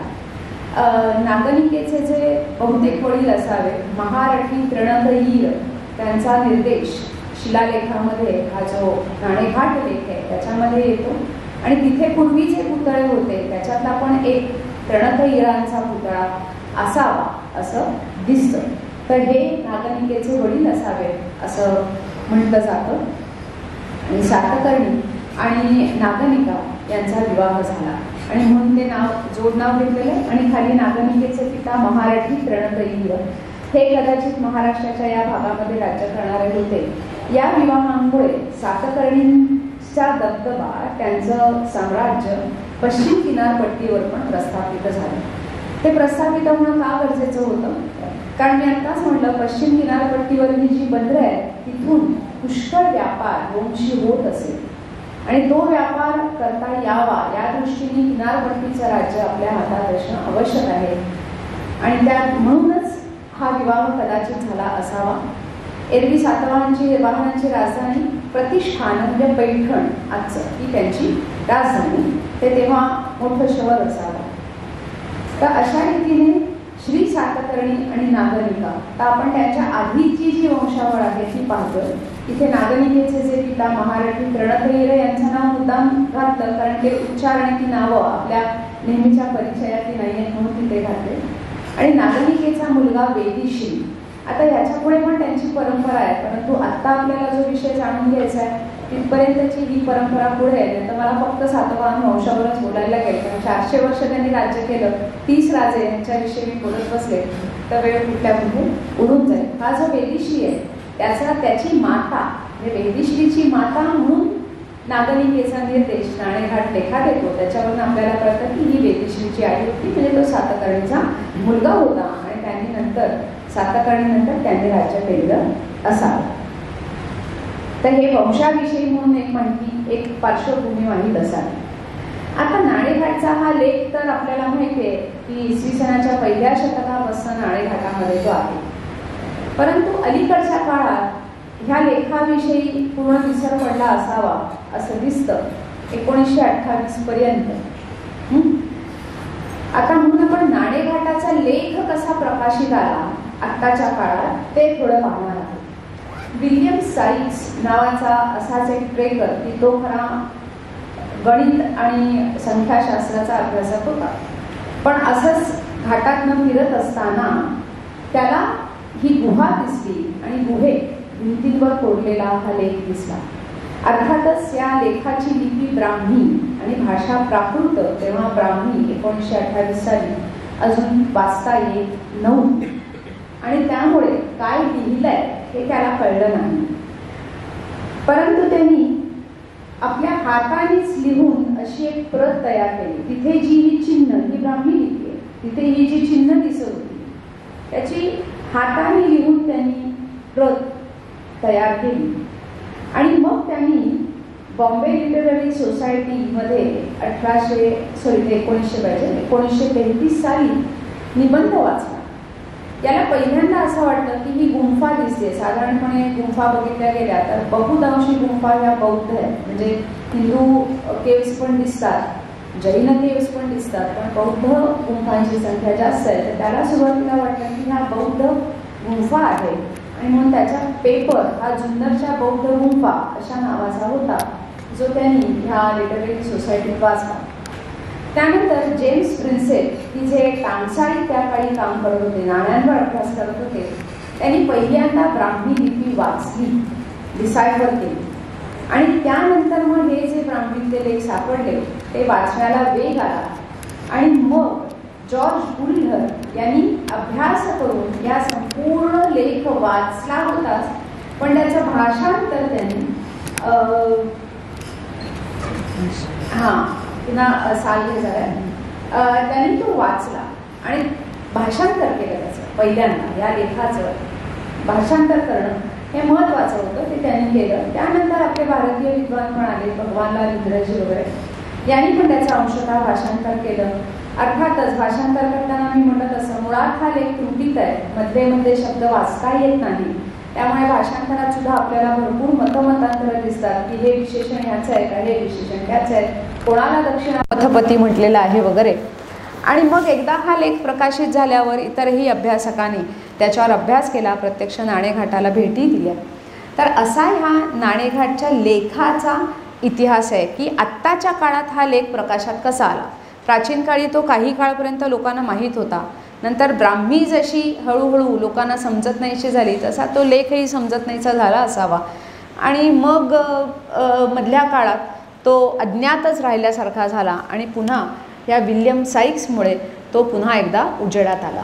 नागनिकेचे जे बहुतेक वडील असावे महारठी तृणधईर त्यांचा निर्देश शिलालेखामध्ये हा जो नाणेघाट लेख आहे त्याच्यामध्ये येतो. आणि तिथे पूर्वीचे पुतळे होते त्याच्यातला पण एक तृणधईरांचा पुतळा असावा असं दिसतं. तर हे नागनिकेचे वडील असावे असं म्हटलं जातं. आणि सातकर्णी आणि नागनिका यांचा विवाह झाला आणि म्हणून ते जोडनाव घेतलेलं. आणि खाली नागनिकेचे पिता महारठी तृणधईर हे कदाचित महाराष्ट्राच्या या भागामध्ये राज्य करणारे होते. या विवाहामुळे सातकर्णींचा दबदबा त्यांचं साम्राज्य पश्चिम किनारपट्टीवर पण प्रस्थापित झालं. ते प्रस्थापित होणं का गरजेचं होतं, कारण मी आत्ताच म्हटलं पश्चिम किनारपट्टीवरली जी बंदरं आहेत तिथून पुष्कळ व्यापार वंशी होत असेल आणि तो व्यापार करता यावा या दृष्टीने किनारपट्टीचं राज्य आपल्या हातात असणं आवश्यक आहे. आणि त्या म्हणूनच हा विवाह कदाचित झाला असावा. एरवी सातवाहनांची राजधानी प्रतिष्ठान म्हणजे पैठण आजचं ही त्यांची राजधानी, ते तेव्हा मोठं शहर असावं. तर अशा रीतीने श्री सातकर्णी आणि नागनिका, तर आपण त्यांच्या आधीची जी वंशावळ आहे ती पाहतो. इथे नागनिकेचे जे पिता महारठी तृणधईर यांचं नाव मुद्दाम घातलं कारण ते उच्चार आणि ती नावं आपल्या नेहमीच्या परिचयातली नाही आहेत म्हणून तिथे घातले. आणि नागनिकेचा मुलगा वेदिश्री. आता याच्यापुढे पण त्यांची परंपरा आहे, परंतु आत्ता आपल्याला जो विषय जाणून घ्यायचा आहे तिथपर्यंतची ही परंपरा पुढे आहे. तर मला फक्त सातवाहन वंशावरच बोलायला लागेल, कारण 400 वर्ष त्यांनी राज्य केलं, 30 राजे यांच्याविषयी मी बोलत बसले तर वेळ कुठल्या कुठे उडून जाईल. हा जो वेदिश्री आहे त्याची माता म्हणजे वेदिश्रीची माता म्हणून नागनिकेचा निर्देश नाणेघाट लेखात येतो. त्याच्यावरून आपल्याला कळतं की ही वेदिश्रीची आई होती, म्हणजे तो सातकर्णीचा मुलगा होता आणि त्यांनी सातकर्णीनंतर त्यांनी राज्य केलेलं असावं. तर हे वंशाविषयी म्हणून एक माहिती, एक पार्श्वभूमी माहीत असावी. आता नाणेघाटचा हा लेख तर आपल्याला माहिती आहे की इसवी सनाच्या पहिल्या शतकापासून नाणेघाटामध्ये जो आहे, परंतु अलीकडच्या काळात ह्या लेखाविषयी पूर्ण विसर पडला असावा असं दिसतं 1928 पर्यंत. आता म्हणून आपण नाणेघाटाचा लेख कसा प्रकाशित आला आत्ताच्या काळात ते थोडं पाहणार आहोत. विल्यम साइक्स नावाचा असाच एक ट्रेकर की तो खरा गणित आणि संख्याशास्त्राचा अभ्यासक होता, पण असंच घाटातनं फिरत असताना त्याला ही गुहा दिसली आणि गुहेत भिंतींवर कोरलेला हा लेख दिसला. अर्थातच या लेखाची लिपी ब्राह्मी आणि भाषा प्राकृत, तेव्हा ब्राह्मी 1928 साली अजून वाचता येत नव्हती आणि त्यामुळे काय लिहिलंय हे त्याला कळलं नाही. परंतु त्यांनी आपल्या हातानेच लिहून अशी एक प्रत तयार केली. तिथे जी ही चिन्ह, ही ब्राह्मी लिपी आहे, तिथे ही जी चिन्ह दिसत होती त्याची हाताने लिहून त्यांनी प्रत तयार केली. आणि मग त्यांनी बॉम्बे लिटररी सोसायटीमध्ये 1933 साली निबंध वाचला. याला पहिल्यांदा असं वाटलं की ही गुंफा दिसते. साधारणपणे गुंफा बघितल्या गेल्या तर बहुतांशी गुंफा ह्या बौद्ध आहेत, म्हणजे हिंदू केव्स पण दिसतात जैन केव्स पण दिसतात, पण बौद्ध गुंफांची संख्या जास्त आहे. तर त्याला सुरुवातीला वाटलं की ह्या बौद्ध गुंफा आहे आणि म्हणून त्याचा पेपर हा जुन्नरच्या बौद्ध गुंफा अशा नावाचा होता, जो त्यांनी ह्या लिटररी सोसायटीत वाचला. त्यानंतर जेम्स प्रिन्सेप, की जे टांगसाळीत त्या काळी काम करत होते, नाण्यांवर अभ्यास करत होते, त्यांनी पहिल्यांदा ब्राह्मी लिपी वाचली, डिसायफर केली. आणि त्यानंतर मग हे जे ब्राह्मीतले लेख सापडले ते वाचण्याला वेग आला. आणि मग जॉर्ज बुलर यांनी अभ्यास करून या संपूर्ण लेख वाचला होताच, पण त्याचं भाषांतर त्यांनी पुन्हा साल त्यांनी तो वाचला आणि भाषांतर केलं त्याचं. पहिल्यांदा या लेखाचं भाषांतर करणं हे महत्त्वाचं होतं, ते त्यांनी केलं. त्यानंतर आपले भारतीय विद्वान पण आले, भगवानलाल इंग्रजी वगैरे, यांनी पण त्याचं अंशतः भाषांतर केलं. अर्थातच भाषांतर करताना मी म्हटलं तसं मुळात हा लेख त्रुटीत आहे, मध्ये मध्ये शब्द वाचता येत नाही. त्यामुळे भाषांतरात सुद्धा आपल्याला भरपूर मतमतांतरं दिसतात की हे विशेषण ह्याचं आहे का, हे विशेषण त्याचं आहे, कोणाला दक्षिणापथपती म्हटलेलं आहे वगैरे. आणि मग एकदा हा लेख प्रकाशित झाल्यावर इतरही अभ्यासकांनी त्याच्यावर अभ्यास केला, प्रत्यक्ष नाणेघाटाला भेटी दिल्या. तर असा ह्या नाणेघाटच्या लेखाचा इतिहास आहे की आत्ताच्या काळात हा लेख प्रकाशात कसा आला. प्राचीन काळी तो काही काळपर्यंत लोकांना माहीत होता, नंतर ब्राह्मी जशी हळूहळू लोकांना समजत नाहीशी झाली तसा तो लेखही समजत नाहीचा झाला असावा. आणि मग मधल्या काळात तो अज्ञातच राहिल्यासारखा झाला आणि पुन्हा या विल्यम साइक्समुळे तो पुन्हा एकदा उजेडात आला.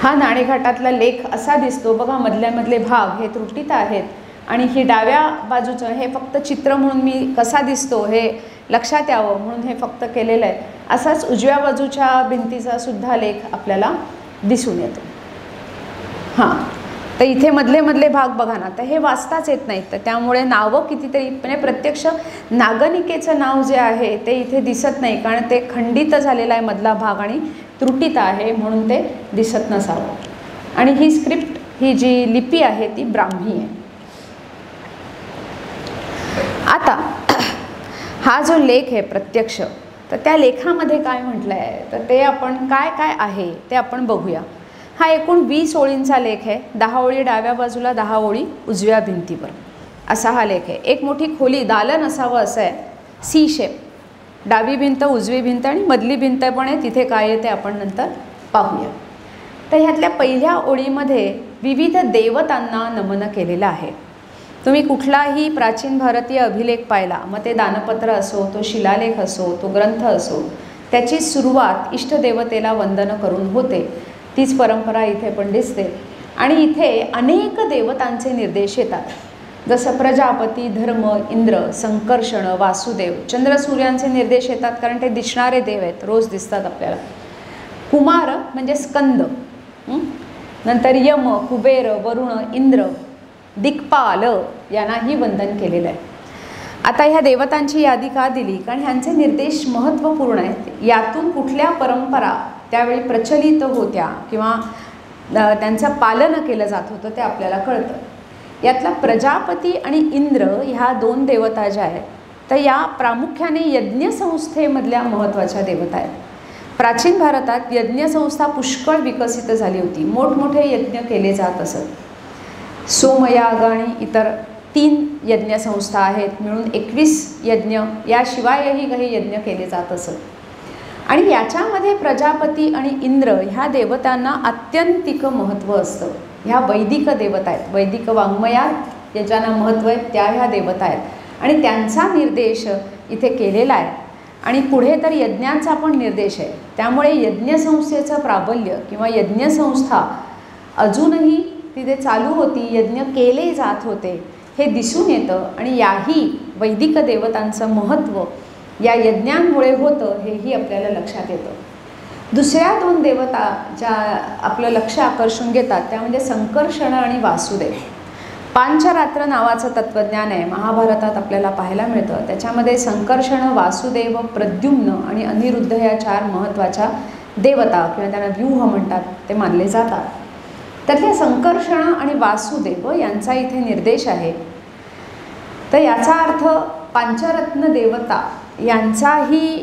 हा नाणेघाटातला लेख असा दिसतो बघा, मधले भाग हे त्रुटीत आहेत आणि ही डाव्या बाजूचं हे फक्त चित्र म्हणून मी कसा दिसतो हे लक्षात यावं म्हणून हे फक्त केलेलं आहे. असाच उजव्या बाजूच्या भिंतीचा सुद्धा लेख आपल्याला दिसून येतो. हां, तर इथे मधले भाग बघा ना, तर हे वाचताच येत नाहीत, तर त्यामुळे नावं कितीतरी म्हणजे प्रत्यक्ष नागनिकेचं नाव जे आहे ते इथे दिसत नाही, कारण ते खंडित झालेला आहे मधला भाग आणि त्रुटीत आहे म्हणून ते दिसत नसावं. आणि ही स्क्रिप्ट, ही जी लिपी आहे ती ब्राह्मी आहे. आता हा जो लेख आहे प्रत्यक्ष, तर त्या लेखामध्ये काय म्हटलं आहे तर ते आपण काय काय आहे ते आपण बघूया. हा एकूण 20 ओळींचा लेख आहे. 10 ओळी डाव्या बाजूला, 10 ओळी उजव्या भिंतीवर, असा हा लेख आहे. एक मोठी खोली, दालन असावं असं आहे, सी शेप, डावी भिंत, उजवी भिंत आणि मधली भिंत पण आहे. तिथे काय आहे ते आपण नंतर पाहूया. तर ह्यातल्या पहिल्या ओळीमध्ये विविध देवतांना नमन केलेलं आहे. तुम्ही कुठलाही प्राचीन भारतीय अभिलेख पाहिला, मग ते दानपत्र असो, तो शिलालेख असो, तो ग्रंथ असो, त्याची सुरुवात इष्टदेवतेला वंदन करून होते. तीच परंपरा इथे पण दिसते. आणि इथे अनेक देवतांचे निर्देश येतात, जसं प्रजापती, धर्म, इंद्र, संकर्षण, वासुदेव. चंद्र सूर्यांचे निर्देश येतात कारण ते दिसणारे देव आहेत, रोज दिसतात आपल्याला. कुमार म्हणजे स्कंद, नंतर यम, कुबेर, वरुण, इंद्र, दिक्पाल यांनाही वंदन केलेलं आहे. आता ह्या देवतांची यादी का दिली, कारण ह्यांचे निर्देश महत्त्वपूर्ण आहेत. यातून कुठल्या परंपरा त्यावेळी प्रचलित होत्या किंवा त्यांचं पालन केलं जात होतं ते आपल्याला कळतं. यातला प्रजापती आणि इंद्र ह्या 2 देवता ज्या आहेत, तर या प्रामुख्याने यज्ञसंस्थेमधल्या महत्त्वाच्या देवता आहेत. प्राचीन भारतात यज्ञसंस्था पुष्कळ विकसित झाली होती, मोठमोठे यज्ञ केले जात असत. सोमयाग आणि इतर 3 यज्ञसंस्था आहेत, मिळून 21 यज्ञ, याशिवायही काही यज्ञ केले जात असत. आणि याच्यामध्ये प्रजापती आणि इंद्र ह्या देवतांना आत्यंतिक महत्त्व असतं. ह्या वैदिक देवता आहेत, वैदिक वाङ्मयात ज्यांना महत्त्व आहे त्या ह्या देवता आहेत आणि त्यांचा निर्देश इथे केलेला आहे. आणि पुढे तर यज्ञांचा पण निर्देश आहे. त्यामुळे यज्ञसंस्थेचं प्राबल्य किंवा यज्ञसंस्था अजूनही तिथे चालू होती, यज्ञ केले जात होते हे दिसून येतं. आणि याही वैदिक देवतांचं महत्त्व या यज्ञांमुळे होतं हेही आपल्याला लक्षात येतं. दुसऱ्या 2 देवता ज्या आपलं लक्ष आकर्षून घेतात त्या म्हणजे संकर्षण आणि वासुदेव. पांचरात्र नावाचं तत्त्वज्ञान आहे, महाभारतात आपल्याला पाहायला मिळतं. त्याच्यामध्ये संकर्षण, वासुदेव, प्रद्युम्न आणि अनिरुद्ध या 4 महत्त्वाच्या देवता किंवा त्यांना व्यूह म्हणतात ते मानले जातात. त्यातल्या संकर्षण आणि वासुदेव यांचा इथे निर्देश आहे. तर याचा अर्थ पांचरत्न देवता यांचाही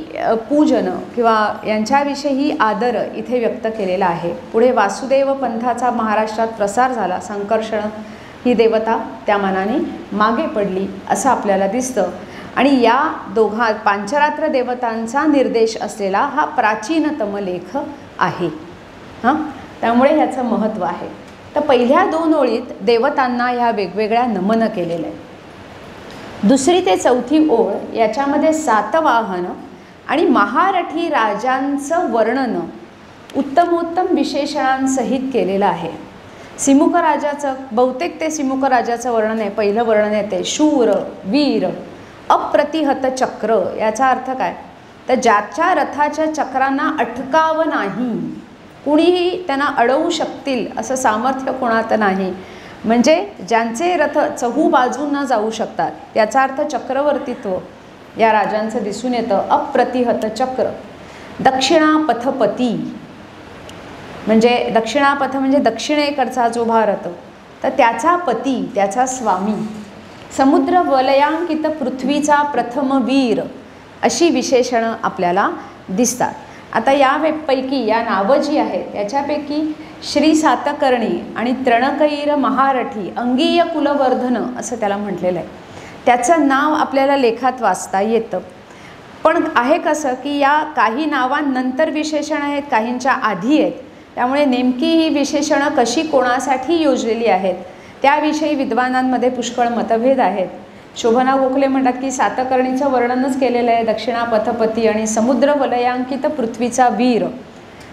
पूजन किंवा यांच्याविषयी आदर इथे व्यक्त केलेला आहे. पुढे वासुदेव पंथाचा महाराष्ट्रात प्रसार झाला. संकर्षण ही देवता त्या मानाने मागे पडली असं आपल्याला दिसतं. आणि या पांचरात्र देवतांचा निर्देश असलेला हा प्राचीनतम लेख आहे. त्यामुळे ह्याचं महत्त्व आहे. तर पहिल्या 2 ओळीत देवतांना ह्या वेगवेगळ्या नमन केलेलं आहे. दुसरी ते चौथी ओळ याच्यामध्ये सातवाहन आणि महारथी राजांचं वर्णन उत्तमोत्तम विशेषणांसहित केलेलं आहे. सिमुख राजाचं बहुतेक ते सिमुख राजाचं वर्णन आहे. पहिलं वर्णन आहे ते शूर वीर अप्रतिहत चक्र. याचा अर्थ काय, तर ज्याच्या रथाच्या चक्रांना अटकावं नाही, कुणीही त्यांना अडवू शकतील असं सामर्थ्य कोणात नाही, म्हणजे ज्यांचे रथ चहू बाजूंना जाऊ शकतात. याचा अर्थ चक्रवर्तीत्व या राजांचं दिसून येतं. अप्रतिहत चक्र. दक्षिणापथपती म्हणजे दक्षिणापथ म्हणजे दक्षिणेकडचा जो भारत, तर त्याचा पती, त्याचा स्वामी. समुद्र वलयांकित पृथ्वीचा प्रथम वीर अशी विशेषणं आपल्याला दिसतात. आता यापैकी या नावं जी आहेत याच्यापैकी श्री सातकर्णी आणि तृणकैर महारथी अंगीय कुलवर्धन असं त्याला म्हटलेलं आहे. त्याचं नाव आपल्याला लेखात वाचता येतं. पण आहे कसं की या काही नावांनंतर विशेषणं आहेत, काहींच्या आधी आहेत. त्यामुळे नेमकी ही विशेषणं कशी कोणासाठी योजलेली आहेत त्याविषयी विद्वानांमध्ये पुष्कळ मतभेद आहेत. शोभना गोखले म्हणतात की सातकर्णीचं वर्णनच केलेलं आहे, दक्षिणापथपती आणि समुद्र वलयांकित पृथ्वीचा वीर.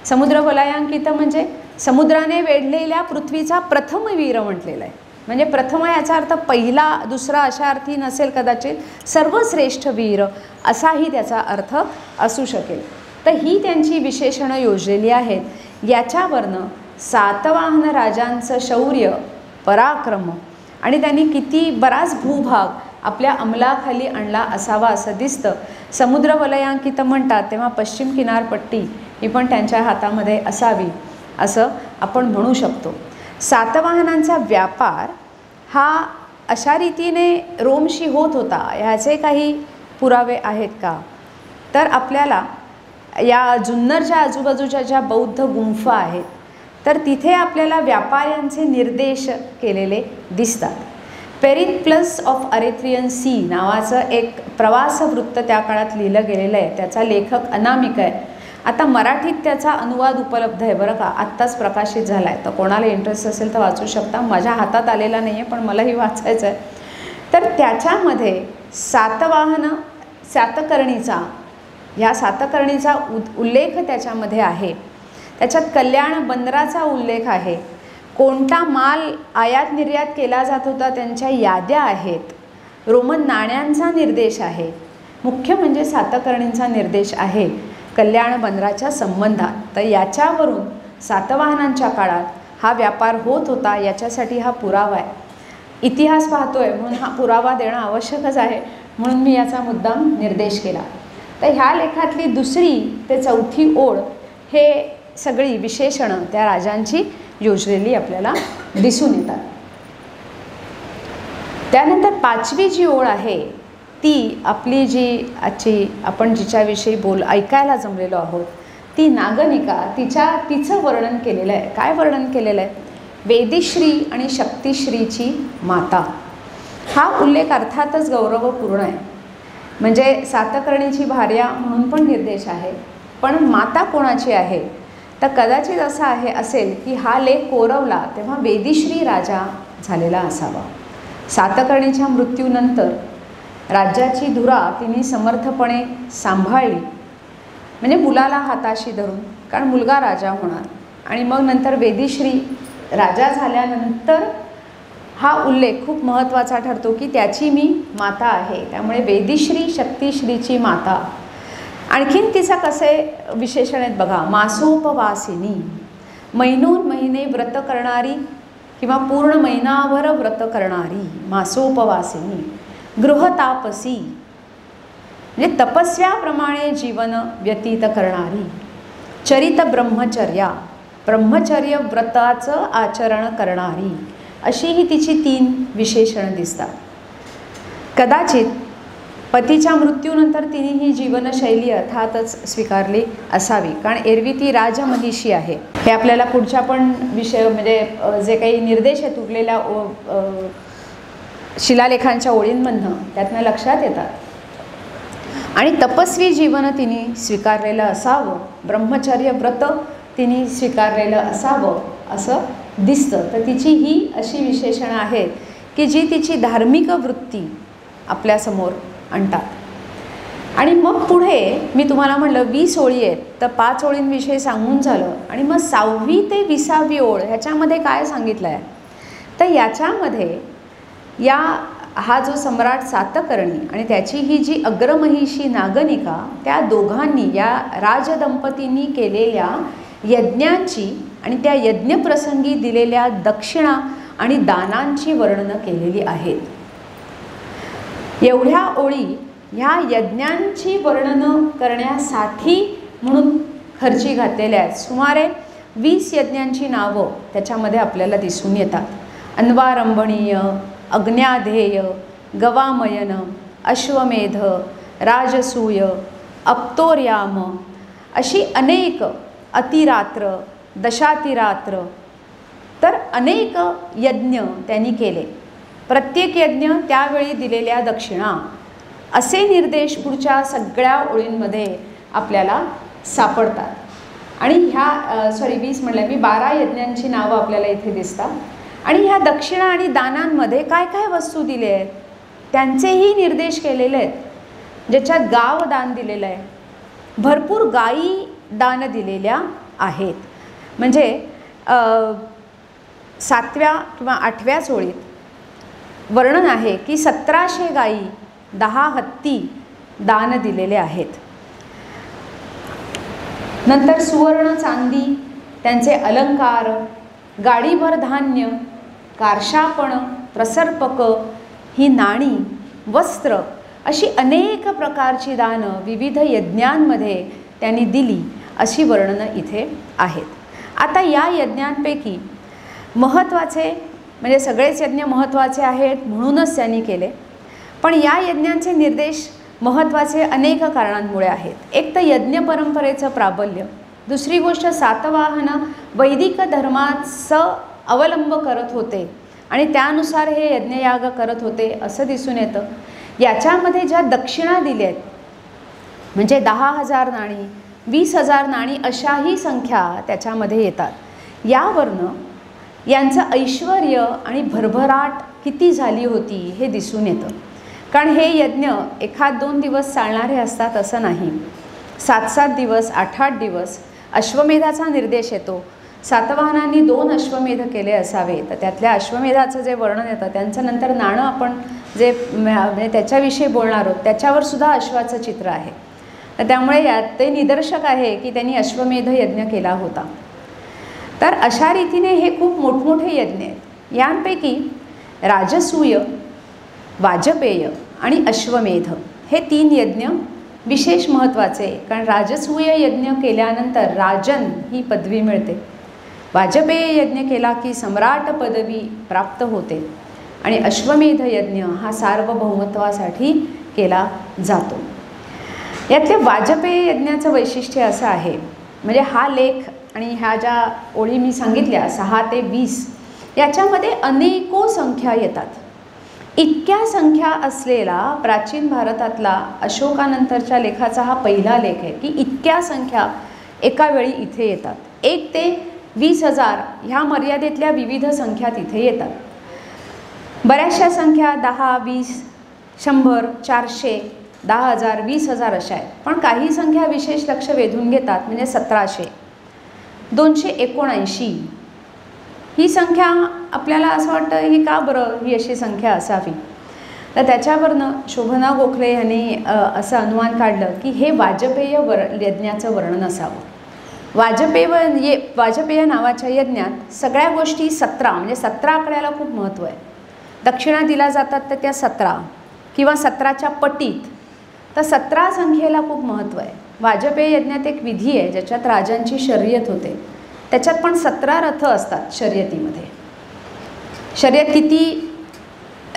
समुद्र वलयांकित म्हणजे समुद्राने वेढलेल्या पृथ्वीचा प्रथम वीर म्हटलेलं आहे. म्हणजे प्रथम याचा अर्थ पहिला दुसरा अशा अर्थी नसेल कदाचित, सर्वश्रेष्ठ वीर असाही त्याचा अर्थ असू शकेल. तर ही त्यांची विशेषणं योजलेली आहेत. याच्यावरनं सातवाहन राजांचं शौर्य पराक्रम आणि त्यांनी किती बराच भूभाग आपल्या अंमलाखाली आणला असावा असं दिसतं. समुद्र वलयांकित म्हणतात तेव्हा पश्चिम किनारपट्टी ही पण त्यांच्या हातामध्ये असावी असं आपण म्हणू शकतो. सातवाहनांचा व्यापार हा अशा रीतीने रोमशी होत होता ह्याचे काही पुरावे आहेत का, तर आपल्याला या जुन्नरच्या आजूबाजूच्या ज्या बौद्ध गुंफा आहेत तर तिथे आपल्याला व्यापाऱ्यांचे निर्देश केलेले दिसतात. पेरिप्लस ऑफ अरेथ्रियन सी नावाचं एक प्रवासवृत्त त्या काळात लिहिलं गेलेलं आहे. त्याचा लेखक अनामिक आहे. आता मराठीत त्याचा अनुवाद उपलब्ध आहे बरं का, आत्ताच प्रकाशित झाला आहे. तर कोणाला इंटरेस्ट असेल तर वाचू शकता. माझ्या हातात आलेला नाही आहे पण मलाही वाचायचं आहे. तर त्याच्यामध्ये सातकर्णीचा ह्या सातकर्णीचा उल्लेख त्याच्यामध्ये आहे. त्याच्यात कल्याण बंदराचा उल्लेख आहे. कोणता माल आयात निर्यात केला जात होता त्यांच्या याद्या आहेत. रोमन नाण्यांचा निर्देश आहे. मुख्य म्हणजे सातकर्णींचा निर्देश आहे कल्याण बंदराच्या संबंधात. तर याच्यावरून सातवाहनांच्या काळात हा व्यापार होत होता याच्यासाठी हा पुरावा आहे. इतिहास पाहतोय म्हणून हा पुरावा देणं आवश्यकच आहे, म्हणून मी याचा मुद्दाम निर्देश केला. तर ह्या लेखातली 2री ते 4थी ओळ हे सगळी विशेषणं त्या राजांची योजलेली आपल्याला दिसून येतात. त्यानंतर 5वी जी ओळ आहे ती आपली जी आजची आपण जिच्याविषयी ऐकायला जमलेलो आहोत ती नागनिका. तिचं वर्णन केलेलं आहे. काय वर्णन केलेलं आहे, वेदिश्री आणि शक्तिश्रीची माता. हा उल्लेख अर्थातच गौरवपूर्ण आहे. म्हणजे सातकर्णीची भार्या म्हणून पण निर्देश आहे, पण माता कोणाची आहे तर कदाचित असं असेल की हा लेख कोरवला तेव्हा वेदिश्री राजा झालेला असावा. सातकर्णीच्या मृत्यूनंतर राज्याची धुरा तिने समर्थपणे सांभाळली, म्हणजे मुलाला हाताशी धरून, कारण मुलगा राजा होणार. आणि मग नंतर वेदिश्री राजा झाल्यानंतर हा उल्लेख खूप महत्त्वाचा ठरतो की त्याची मी माता आहे. त्यामुळे वेदिश्री शक्तिश्रीची माता. आणखीन तिचं कसे विशेषण आहेत बघा, मासोपवासिनी, महिनोन महिने व्रत करणारी किंवा पूर्ण महिनाभर व्रत करणारी मासोपवासिनी. गृहतापसी म्हणजे तपस्याप्रमाणे जीवन व्यतीत करणारी. चरित ब्रह्मचर्य व्रताचं आचरण करणारी, अशी ही तिची 3 विशेषणं दिसतात. कदाचित पतीच्या मृत्यूनंतर तिने ही जीवनशैली अर्थातच स्वीकारली असावी, कारण एरवी ती राजमहिषी आहे. हे आपल्याला पुढच्या पण विषय म्हणजे जे काही निर्देश आहेत उरलेल्या शिलालेखांच्या ओळींमधनं त्यातनं लक्षात येतात. आणि तपस्वी जीवन तिने स्वीकारलेलं असावं, ब्रह्मचर्य व्रत तिने स्वीकारलेलं असावं असं दिसतं. तर तिची ही अशी विशेषणं आहेत की जी तिची धार्मिक वृत्ती आपल्यासमोर आणतात. आणि मग पुढे मी तुम्हाला म्हटलं 20 ओळी आहेत, तर 5 ओळींविषयी सांगून झालं. आणि मग 6वी ते 20वी ओळ ह्याच्यामध्ये काय सांगितलं आहे, तर याच्यामध्ये हा जो सम्राट सातकर्णी आणि त्याची ही जी अग्रमहिषी नागनिका, त्या दोघांनी या राजदंपतींनी केलेल्या यज्ञांची आणि त्या यज्ञप्रसंगी दिलेल्या दक्षिणा आणि दानांची वर्णनं केलेली आहेत. एवढ्या ओळी ह्या यज्ञांची वर्णनं करण्यासाठी म्हणून खर्ची घातलेल्या आहेत. सुमारे 20 यज्ञांची नावं त्याच्यामध्ये आपल्याला दिसून येतात. अन्वारंभणीय, अग्न्याधेय, गवामयन, अश्वमेध, राजसूय, अप्तोर्याम अशी अनेक, अतिरात्र, दशातिरात्र, तर अनेक यज्ञ त्यांनी केले. प्रत्येक यज्ञ त्यावेळी दिलेल्या दक्षिणा असे निर्देश पुढच्या सगळ्या ओळींमध्ये आपल्याला सापडतात. आणि ह्या 20 म्हटलं मी, 12 यज्ञांची नावं आपल्याला इथे दिसतात. आणि ह्या दक्षिणा आणि दानांमध्ये काय काय वस्तू दिले आहेत त्यांचेही निर्देश केलेले आहेत. ज्याच्यात गाव दान दिलेलं आहे, भरपूर गायी दान दिलेल्या आहेत. म्हणजे 7व्या किंवा 8व्या ओळीत वर्णन आहे की 1700 गायी, 10 हत्ती दान दिलेले आहेत. नंतर सुवर्ण चांदी, त्यांचे अलंकार, गाडीभर धान्य, कारशापण, प्रसर्पक, ही नाणी, वस्त्र अशी अनेक प्रकारची दानं विविध यज्ञांमध्ये त्यांनी दिली अशी वर्णनं इथे आहेत. आता या यज्ञांपैकी महत्त्वाचे म्हणजे सगळेच यज्ञ महत्त्वाचे आहेत म्हणूनच त्यांनी केले, पण या यज्ञांचे निर्देश महत्त्वाचे अनेक कारणांमुळे आहेत. एक तर यज्ञ परंपरेचं प्राबल्य, दुसरी गोष्ट सातवाहन वैदिक धर्माचं अवलंब करत होते आणि त्यानुसार हे यज्ञयाग करत होते असं दिसून येतं. याच्यामध्ये ज्या दक्षिणा दिल्या आहेत म्हणजे 10,000 नाणी, 20,000 नाणी अशाही संख्या त्याच्यामध्ये येतात. यावरनं यांचं ऐश्वर आणि भरभराट किती झाली होती हे दिसून येतं. कारण हे यज्ञ 1-2 दिवस चालणारे असतात असं नाही, 7-7 दिवस, 8-8 दिवस. अश्वमेधाचा निर्देश येतो. सातवाहनांनी 2 अश्वमेध केले असावे, तर त्यातल्या अश्वमेधाचं जे वर्णन येतं त्यांचं नंतर नाणं आपण जे त्याच्याविषयी बोलणार आहोत त्याच्यावर सुद्धा अश्वाचं चित्र आहे. तर त्यामुळे यात ते निदर्शक आहे की त्यांनी अश्वमेध यज्ञ केला होता. तर अशा रीतीने हे खूप मोठमोठे यज्ञ आहेत. यांपैकी राजसूय, वाजपेय आणि अश्वमेध हे 3 यज्ञ विशेष महत्त्वाचे, कारण राजसूय यज्ञ केल्यानंतर राजन ही पदवी मिळते, वाजपेय यज्ञ केला की सम्राट पदवी प्राप्त होते आणि अश्वमेध यज्ञ हा सार्वभौमत्वासाठी केला जातो. यातले वाजपेय यज्ञाचं वैशिष्ट्य असं आहे, म्हणजे हा लेख आणि ह्या ज्या ओळी मी सांगितल्या 6 ते 20 याच्यामध्ये अनेको संख्या येतात. इतक्या संख्या असलेला प्राचीन भारतातला अशोकानंतरच्या लेखाचा हा पहिला लेख आहे की इतक्या संख्या एका वेळी इथे येतात. 1 ते 20,000 ह्या मर्यादेतल्या विविध संख्या तिथे येतात. बऱ्याचशा संख्या 10, 20, 100, 400, 10,000, 20,000 अशा आहेत. पण काही संख्या विशेष लक्ष वेधून घेतात, म्हणजे 1700, 279 ही संख्या आपल्याला असं वाटतं ही का बरं ही अशी संख्या असावी. तर त्याच्यावरनं शोभना गोखले यांनी असं अनुमान काढलं की हे वाजपेय यज्ञाचं वर्णन असावं. वाजपेय नावाच्या यज्ञात सगळ्या गोष्टी 17 म्हणजे 17 आकड्याला खूप महत्त्व आहे. दक्षिणा दिल्या जातात तर त्या 17 किंवा 17च्या पटीत, तर 17 संख्येला खूप महत्त्व आहे. वाजपेय यज्ञात एक विधी आहे ज्याच्यात राजांची शर्यत होते. त्याच्यात पण 17 रथ असतात शर्यतीमध्ये. शर्यत किती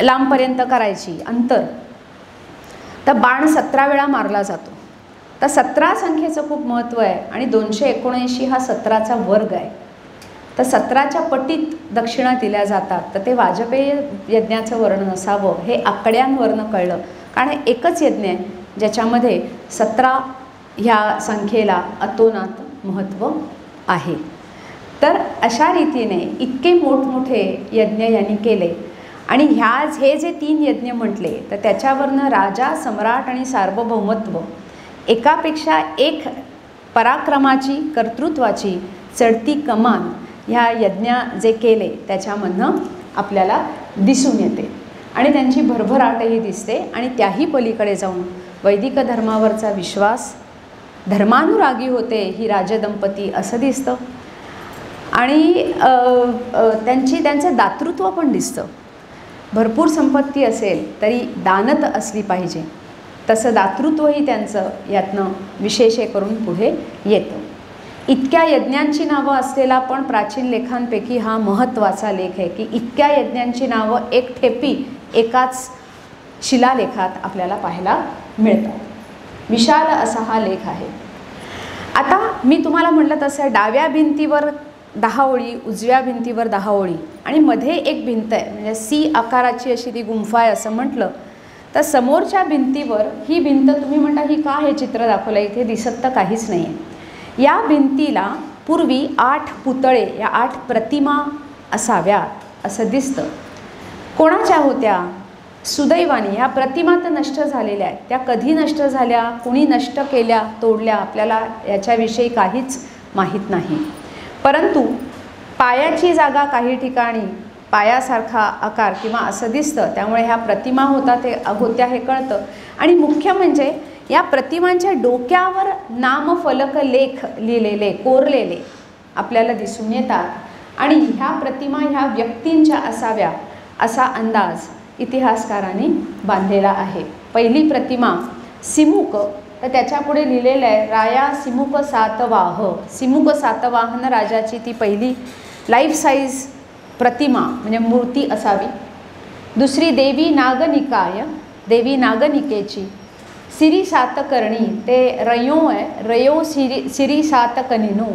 लांबपर्यंत करायची, अंतर. तर बाण 17 वेळा मारला जातो. तर 17 संख्येचं खूप महत्त्व आहे आणि 279 हा 17चा वर्ग आहे. तर 17च्या पटीत दक्षिणा दिल्या जातात. तर ते वाजपेयी यज्ञाचं वर्णन असावं हे आकड्यांवरनं कळलं. कारण एकच यज्ञ आहे ज्याच्यामध्ये 17 ह्या संख्येला अतोनात महत्त्व आहे. तर अशा रीतीने इतके मोठमोठे यज्ञ यांनी केले आणि हे जे 3 यज्ञ म्हटले तर त्याच्यावरनं राजा, सम्राट आणि सार्वभौमत्व एकापेक्षा एक पराक्रमाची, कर्तृत्वाची चढती कमान ह्या यज्ञ जे केले त्याच्यामधनं आपल्याला दिसून येते आणि त्यांची भरभराटही दिसते. आणि त्याही पलीकडे जाऊन वैदिक धर्मावरचा विश्वास, धर्मानुरागी होते ही राजदंपती असं दिसतं आणि त्यांचं दातृत्व पण दिसतं. भरपूर संपत्ती असेल तरी दानत असली पाहिजे तसं दातृत्वही त्यांचं यातनं विशेष करून पुढे येतं. इतक्या यज्ञांची नावं असलेला पण प्राचीन लेखांपैकी हा महत्त्वाचा लेख आहे की इतक्या यज्ञांची नावं एक ठेपी एकाच शिलालेखात आपल्याला पाहायला मिळतात. विशाल असा हा लेख आहे. आता मी तुम्हाला म्हटलं तसं डाव्या भिंतीवर 10 ओळी, उजव्या भिंतीवर 10 ओळी आणि मध्ये एक भिंत आहे म्हणजे सी आकाराची अशी ती गुंफा आहे असं म्हटलं तर समोरच्या भिंतीवर ही भिंत तुम्ही म्हणता ही का हे चित्र दाखवलं, इथे दिसत तर काहीच नाही आहे. या भिंतीला पूर्वी 8 पुतळे या 8 प्रतिमा असाव्यात असं दिसतं. कोणाच्या होत्या? सुदैवाने या प्रतिमा तर नष्ट झालेल्या आहेत. त्या कधी नष्ट झाल्या, कुणी नष्ट केल्या, तोडल्या, आपल्याला याच्याविषयी काहीच माहीत नाही. परंतु पायाची जागा काही ठिकाणी पायासारखा आकार किंवा असं दिसतं, त्यामुळे ह्या प्रतिमा होत्या हे कळतं. आणि मुख्य म्हणजे या प्रतिमांच्या डोक्यावर नामफलक लेख लिहिलेले, कोरलेले आपल्याला दिसून येतात आणि ह्या प्रतिमा ह्या व्यक्तींच्या असाव्या असा अंदाज इतिहासकारांनी बांधलेला आहे. पहिली प्रतिमा सिमुक, तर त्याच्यापुढे लिहिलेलं आहे राया सिमुक सातवाह. सिमुक सातवाहन राजाची ती पहिली लाईफ साईज प्रतिमा म्हणजे मूर्ती असावी. दुसरी देवी नागनिकाय, देवी नागनिकेची. सिरी सातकर्णी ते रयो आहे, रयो सिरी सातकनिनू.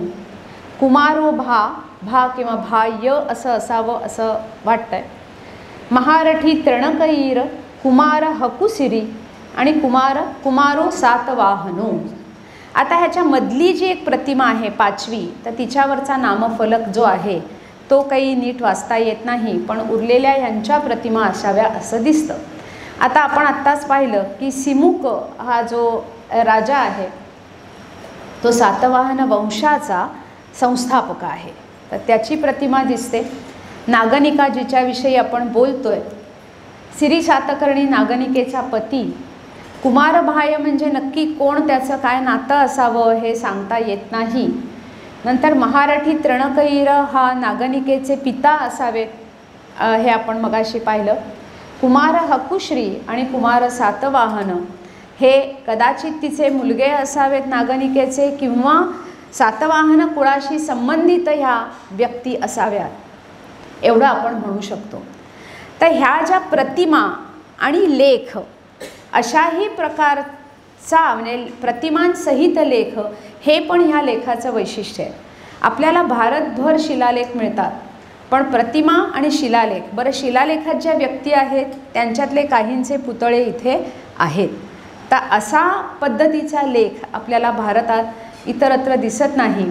कुमारो भा किंवा भाय असं असावं असं वाटतंय. महारठी तृणकईर कुमार हकुसिरी आणि कुमारो सातवाहनो. आता ह्याच्या मधली जी एक प्रतिमा आहे 5वी, तर तिच्यावरचा नामफलक जो आहे तो काही नीट वाचता येत नाही, पण उरलेल्या ह्यांच्या प्रतिमा असाव्या असं दिसतं. आता आपण आत्ताच पाहिलं की सिमुक हा जो राजा आहे तो सातवाहन वंशाचा संस्थापक आहे, तर त्याची प्रतिमा दिसते. नागनिका जिच्याविषयी आपण बोलतोय, सिरी सातकर्णी नागनिकेचा पती. कुमारभाय म्हणजे नक्की कोण, त्याचं काय नातं असावं हे सांगता येत नाही. नंतर महारठी तृणकईर हा नागनिकेचे पिता असावेत हे आपण मगाशी पाहिलं. कुमार हकुश्री आणि कुमार सातवाहन हे कदाचित तिचे मुलगे असावेत नागनिकेचे किंवा सातवाहन कुळाशी संबंधित ह्या व्यक्ती असाव्यात एवढं आपण म्हणू शकतो. तर ह्या ज्या प्रतिमा आणि लेख अशाही प्रकारचा म्हणजे प्रतिमांसहित लेख हे पण ह्या लेखाचं वैशिष्ट्य आहे. आपल्याला भारतभर शिलालेख मिळतात, पण प्रतिमा आणि शिलालेख, बरं शिलालेखात ज्या व्यक्ती आहेत त्यांच्यातले काहींचे पुतळे इथे आहेत. तर असा पद्धतीचा लेख आपल्याला भारतात इतरत्र दिसत नाही.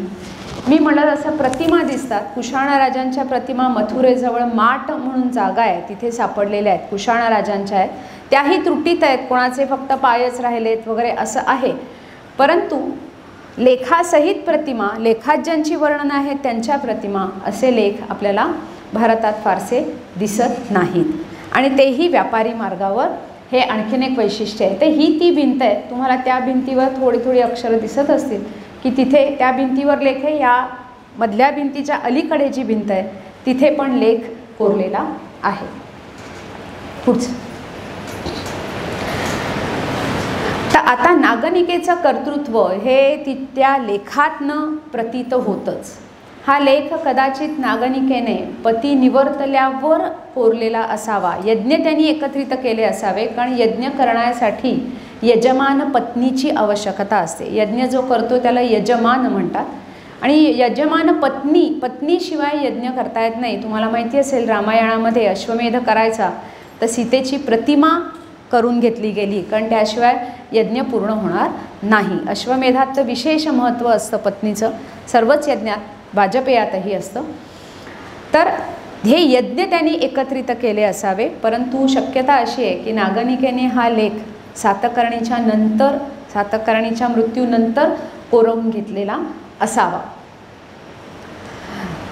मी म्हणलं तसं प्रतिमा दिसतात. कुशाणा राजांच्या प्रतिमा मथुरेजवळ माट म्हणून जागा आहे तिथे सापडलेल्या आहेत, कुशाणा राजांच्या आहेत. त्याही त्रुटीत आहेत, कोणाचे फक्त पायच राहिलेत वगैरे असं आहे. परंतु लेखासहित प्रतिमा, लेखात ज्यांची वर्णन आहेत त्यांच्या प्रतिमा असे लेख आपल्याला भारतात फारसे दिसत नाहीत आणि तेही व्यापारी मार्गावर. हे आणखीन एक वैशिष्ट्य आहे. तर ही ती भिंत आहे, तुम्हाला त्या भिंतीवर थोडी थोडी अक्षरं दिसत असतील की तिथे त्या भिंतीवर लेख आहे. या मधल्या भिंतीच्या अलीकडे जी भिंत आहे तिथे पण लेख कोरलेला आहे. पुढचं तर आता नागनिकेचं कर्तृत्व हे त्या लेखातनं प्रतीत होतंच. हा लेख कदाचित नागनिकेने पती निवर्तल्यावर कोरलेला असावा. यज्ञ त्यांनी एकत्रित केले असावे, कारण यज्ञ करण्यासाठी यजमान पत्नीची आवश्यकता असते. यज्ञ जो करतो त्याला यजमान म्हणतात. आणि यजमान पत्नीशिवाय यज्ञ करता येत नाही. तुम्हाला माहिती असेल रामायणामध्ये अश्वमेध करायचा तर सीतेची प्रतिमा करून घेतली गेली, कारण त्याशिवाय यज्ञ पूर्ण होणार नाही. अश्वमेधात तर विशेष महत्त्व असतं पत्नीचं, सर्वच यज्ञात, वाजपेयातही असतं. तर हे यज्ञ त्यांनी एकत्रित केले असावे. परंतु शक्यता अशी आहे की नागनिकेने हा लेख सातकर्णीच्या मृत्यूनंतर कोरवून घेतलेला असावा.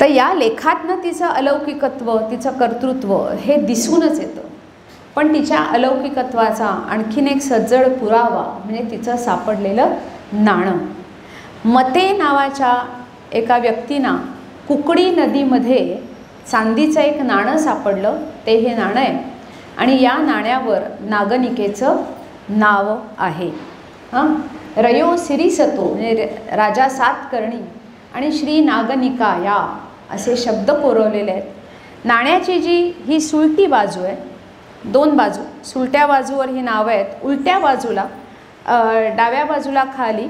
तर या लेखातनं तिचं अलौकिकत्व, तिचं कर्तृत्व हे दिसूनच येतं. पण तिच्या अलौकिकत्वाचा आणखीन एक सज्जड पुरावा म्हणजे तिचं सापडलेलं नाणं. मते नावाच्या एका व्यक्तींना कुकडी नदीमध्ये चांदीचं एक नाणं सापडलं. ते हे नाणं आहे आणि या नाण्यावर नागनिकेचं नाव आहे. रयो सिरिसतो म्हणजे राजा सातकर्णी आणि श्री नागनिका या असे शब्द कोरवलेले आहेत. नाण्याची जी ही सुलटी बाजू आहे, 2 बाजू, सुलट्या बाजूवर ही नावं आहेत. उलट्या बाजूला डाव्या बाजूला खाली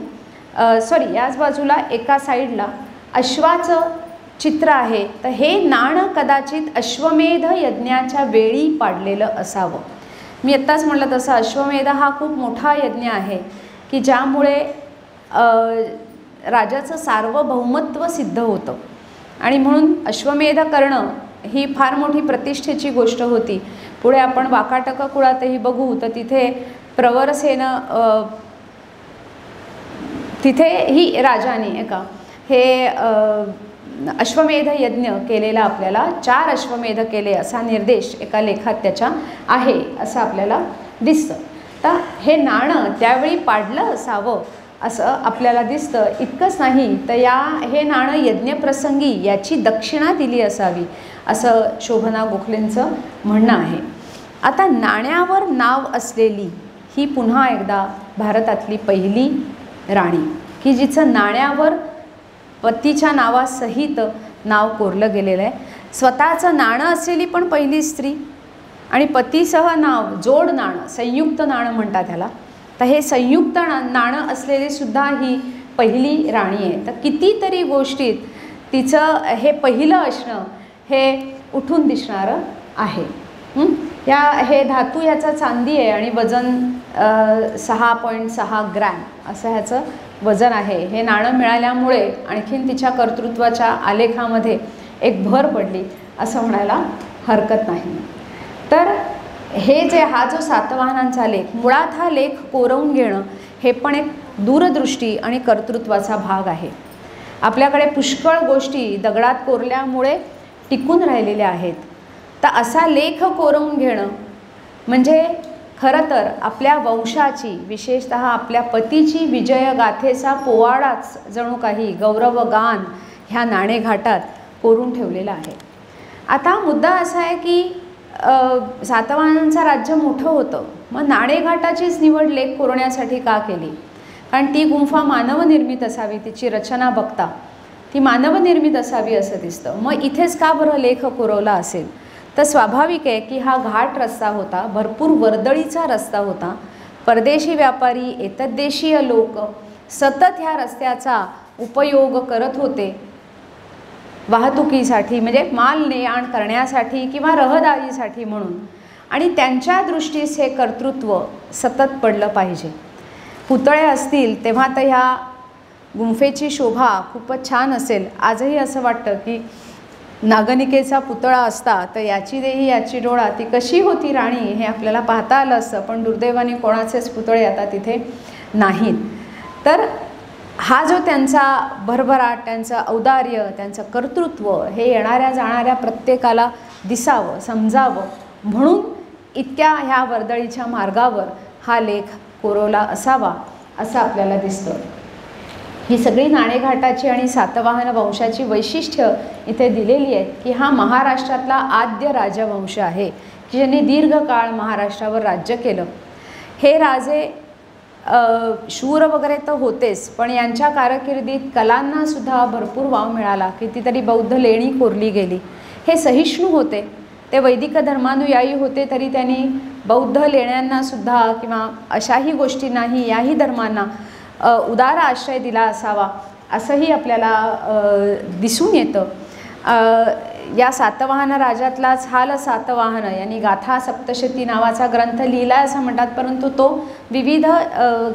याच बाजूला एका साईडला अश्वाचं चित्र आहे. तर हे नाणं कदाचित अश्वमेध यज्ञाच्या वेळी पाडलेलं असावं. मी आत्ताच म्हटलं तसं अश्वमेध हा खूप मोठा यज्ञ आहे की ज्यामुळे राजाचं सार्वभौमत्व सिद्ध होतं आणि म्हणून अश्वमेध करणं ही फार मोठी प्रतिष्ठेची गोष्ट होती. पुढे आपण वाकाटक कुळातही बघू तर तिथे प्रवरसेन तिथेही राजाने हे अश्वमेध यज्ञ केलेला आपल्याला 4 अश्वमेध केले असा निर्देश एका लेखात त्याच्या आहे असं आपल्याला दिसतं. तर हे नाणं त्यावेळी पाडलं असावं असं आपल्याला दिसतं. इतकंच नाही तर हे नाणं यज्ञप्रसंगी याची दक्षिणा दिली असावी असं शोभना गोखलेंचं म्हणणं आहे. आता नाण्यावर नाव असलेली ही पुन्हा एकदा भारतातली पहिली राणी की जिचं नाण्यावर पतीच्या नावासहित नाव कोरलं गेलेलं आहे. स्वतःचं नाणं असलेली पण पहिली स्त्री आणि पतीसह नाव जोड नाणं, संयुक्त नाणं म्हणतात ह्याला. तर हे संयुक्त नाणं असलेली सुद्धा ही पहिली राणी आहे. तर कितीतरी गोष्टीत तिचं हे पहिलं असणं हे उठून दिसणारं आहे. हे धातू ह्याचा चांदी आहे आणि वजन 6.6 ग्रॅम असं ह्याचं वजन आहे. हे नाणं मिळाल्यामुळे आणखीन तिच्या कर्तृत्वाच्या आलेखामध्ये एक भर पडली असं म्हणायला हरकत नाही. तर हा जो सातवाहनांचा लेख, मुळात हा लेख कोरवून घेणं हे पण एक दूरदृष्टी आणि कर्तृत्वाचा भाग आहे. आपल्याकडे पुष्कळ गोष्टी दगडात कोरल्यामुळे टिकून राहिलेल्या आहेत. तर असा लेख कोरवून घेणं म्हणजे खरं तर आपल्या वंशाची, विशेषतः आपल्या पतीची विजयगाथेचा पोवाडाच जणू काही गौरवगान ह्या नाणेघाटात कोरून ठेवलेला आहे. आता मुद्दा असा आहे की सातवाहनांचं राज्य मोठं होतं, मग नाणेघाटाचीच निवड लेख कोरण्यासाठी का केली? कारण ती गुंफा मानवनिर्मित असावी, तिची रचना बघता ती मानवनिर्मित असावी असं दिसतं. मग इथेच का बरं लेख कोरवला असेल? तर स्वाभाविक आहे की हा घाट रस्ता होता, भरपूर वर्दळीचा रस्ता होता. परदेशी व्यापारी, एतद्देशीय लोक सतत ह्या रस्त्याचा उपयोग करत होते वाहतुकीसाठी, म्हणजे माल ने आण करण्यासाठी किंवा रहदारीसाठी म्हणून. आणि त्यांच्या दृष्टीस हे कर्तृत्व सतत पडलं पाहिजे. पुतळे असतील तेव्हा तर ह्या गुंफेची शोभा खूपच छान असेल. आजही असं वाटतं की नागनिकेचा पुतळा असता तर याची देही याची डोळा, ती कशी होती राणी हे आपल्याला पाहता आलं असतं. पण दुर्दैवाने कोणाचेच पुतळे आता तिथे नाहीत. तर हा जो त्यांचा भरभराट, त्यांचं औदार्य, त्यांचं कर्तृत्व हे येणाऱ्या जाणाऱ्या प्रत्येकाला दिसावं, समजावं म्हणून इतक्या ह्या वर्दळीच्या मार्गावर हा लेख कोरवला असावा असं आपल्याला दिसतं. ही सगळी नाणेघाटाची आणि सातवाहन वंशाची वैशिष्ट्य इथे दिलेली आहेत की हा महाराष्ट्रातला आद्य राजवंश आहे की ज्यांनी दीर्घकाळ महाराष्ट्रावर राज्य केलं. हे राजे शूर वगैरे तर होतेच, पण यांच्या कारकिर्दीत कलांनासुद्धा भरपूर वाव मिळाला. कितीतरी बौद्ध लेणी कोरली गेली. हे सहिष्णू होते, ते वैदिक धर्मानुयायी होते, तरी त्यांनी बौद्ध लेण्यांनासुद्धा किंवा अशाही गोष्टींनाही, याही धर्मांना उदार आश्रय दिला असावा असंही आपल्याला दिसून येतं. या सातवाहन राजातलाच हाल सातवाहन यांनी गाथा सप्तशती नावाचा ग्रंथ लिहिला असं म्हणतात, परंतु तो विविध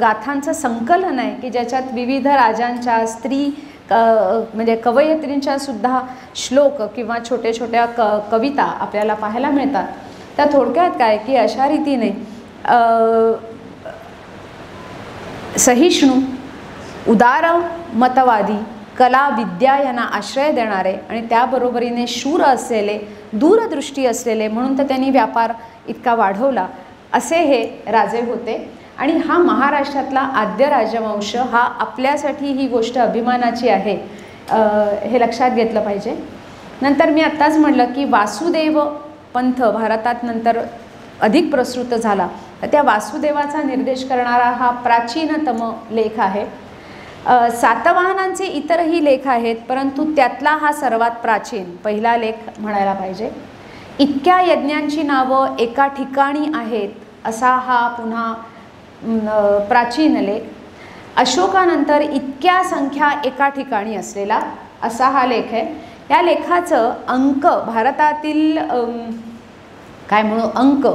गाथांचं संकलन आहे की ज्याच्यात विविध राजांच्या, स्त्री म्हणजे कवयित्रींच्या सुद्धा श्लोक किंवा छोट्या छोट्या कविता आपल्याला पाहायला मिळतात. त्या थोडक्यात काय की अशा रीतीने सहिष्णू, उदार मतवादी, कला विद्या यांना आश्रय देणारे आणि त्याबरोबरीने शूर असलेले, दूरदृष्टी असलेले, म्हणून तर त्यांनी व्यापार इतका वाढवला असे हे राजे होते. आणि हा महाराष्ट्रातला आद्य राजवंश हा आपल्यासाठी ही गोष्ट अभिमानाची आहे हे लक्षात घेतलं पाहिजे. नंतर मी आत्ताच म्हटलं की वासुदेव पंथ भारतात नंतर अधिक प्रसृत झाला, तर त्या वासुदेवाचा निर्देश करणारा हा प्राचीनतम लेख आहे. सातवाहनांचे इतरही लेख आहेत, परंतु त्यातला हा सर्वात प्राचीन पहिला लेख म्हणायला पाहिजे. इतक्या यज्ञांची नावं एका ठिकाणी आहेत असा हा पुन्हा प्राचीन लेख. अशोकानंतर इतक्या संख्या एका ठिकाणी असलेला असा हा लेख आहे. या लेखाचं अंक भारतातील काय म्हणू अंक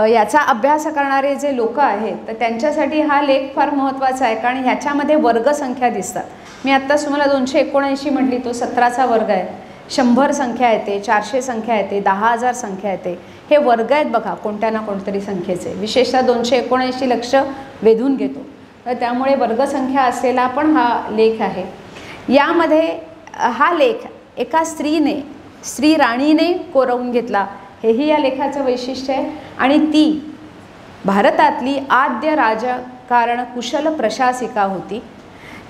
याचा अभ्यास करणारे जे लोक आहेत तर त्यांच्यासाठी हा लेख फार महत्त्वाचा आहे, कारण ह्याच्यामध्ये वर्गसंख्या दिसतात. मी आत्ताच तुम्हाला 279 म्हटली, तो 17चा वर्ग आहे. 100 संख्या येते, 400 संख्या येते, 10,000 संख्या येते. हे वर्ग आहेत बघा कोणत्या ना कोणतरी संख्येचे. विशेषतः 279 लक्ष वेधून घेतो, तर त्यामुळे वर्गसंख्या असलेला पण हा लेख आहे. यामध्ये हा लेख एका स्त्री राणीने कोरवून घेतला, हेही या लेखाचं वैशिष्ट्य आहे. आणि ती भारतातली आद्य राजकारण कुशल प्रशासिका होती.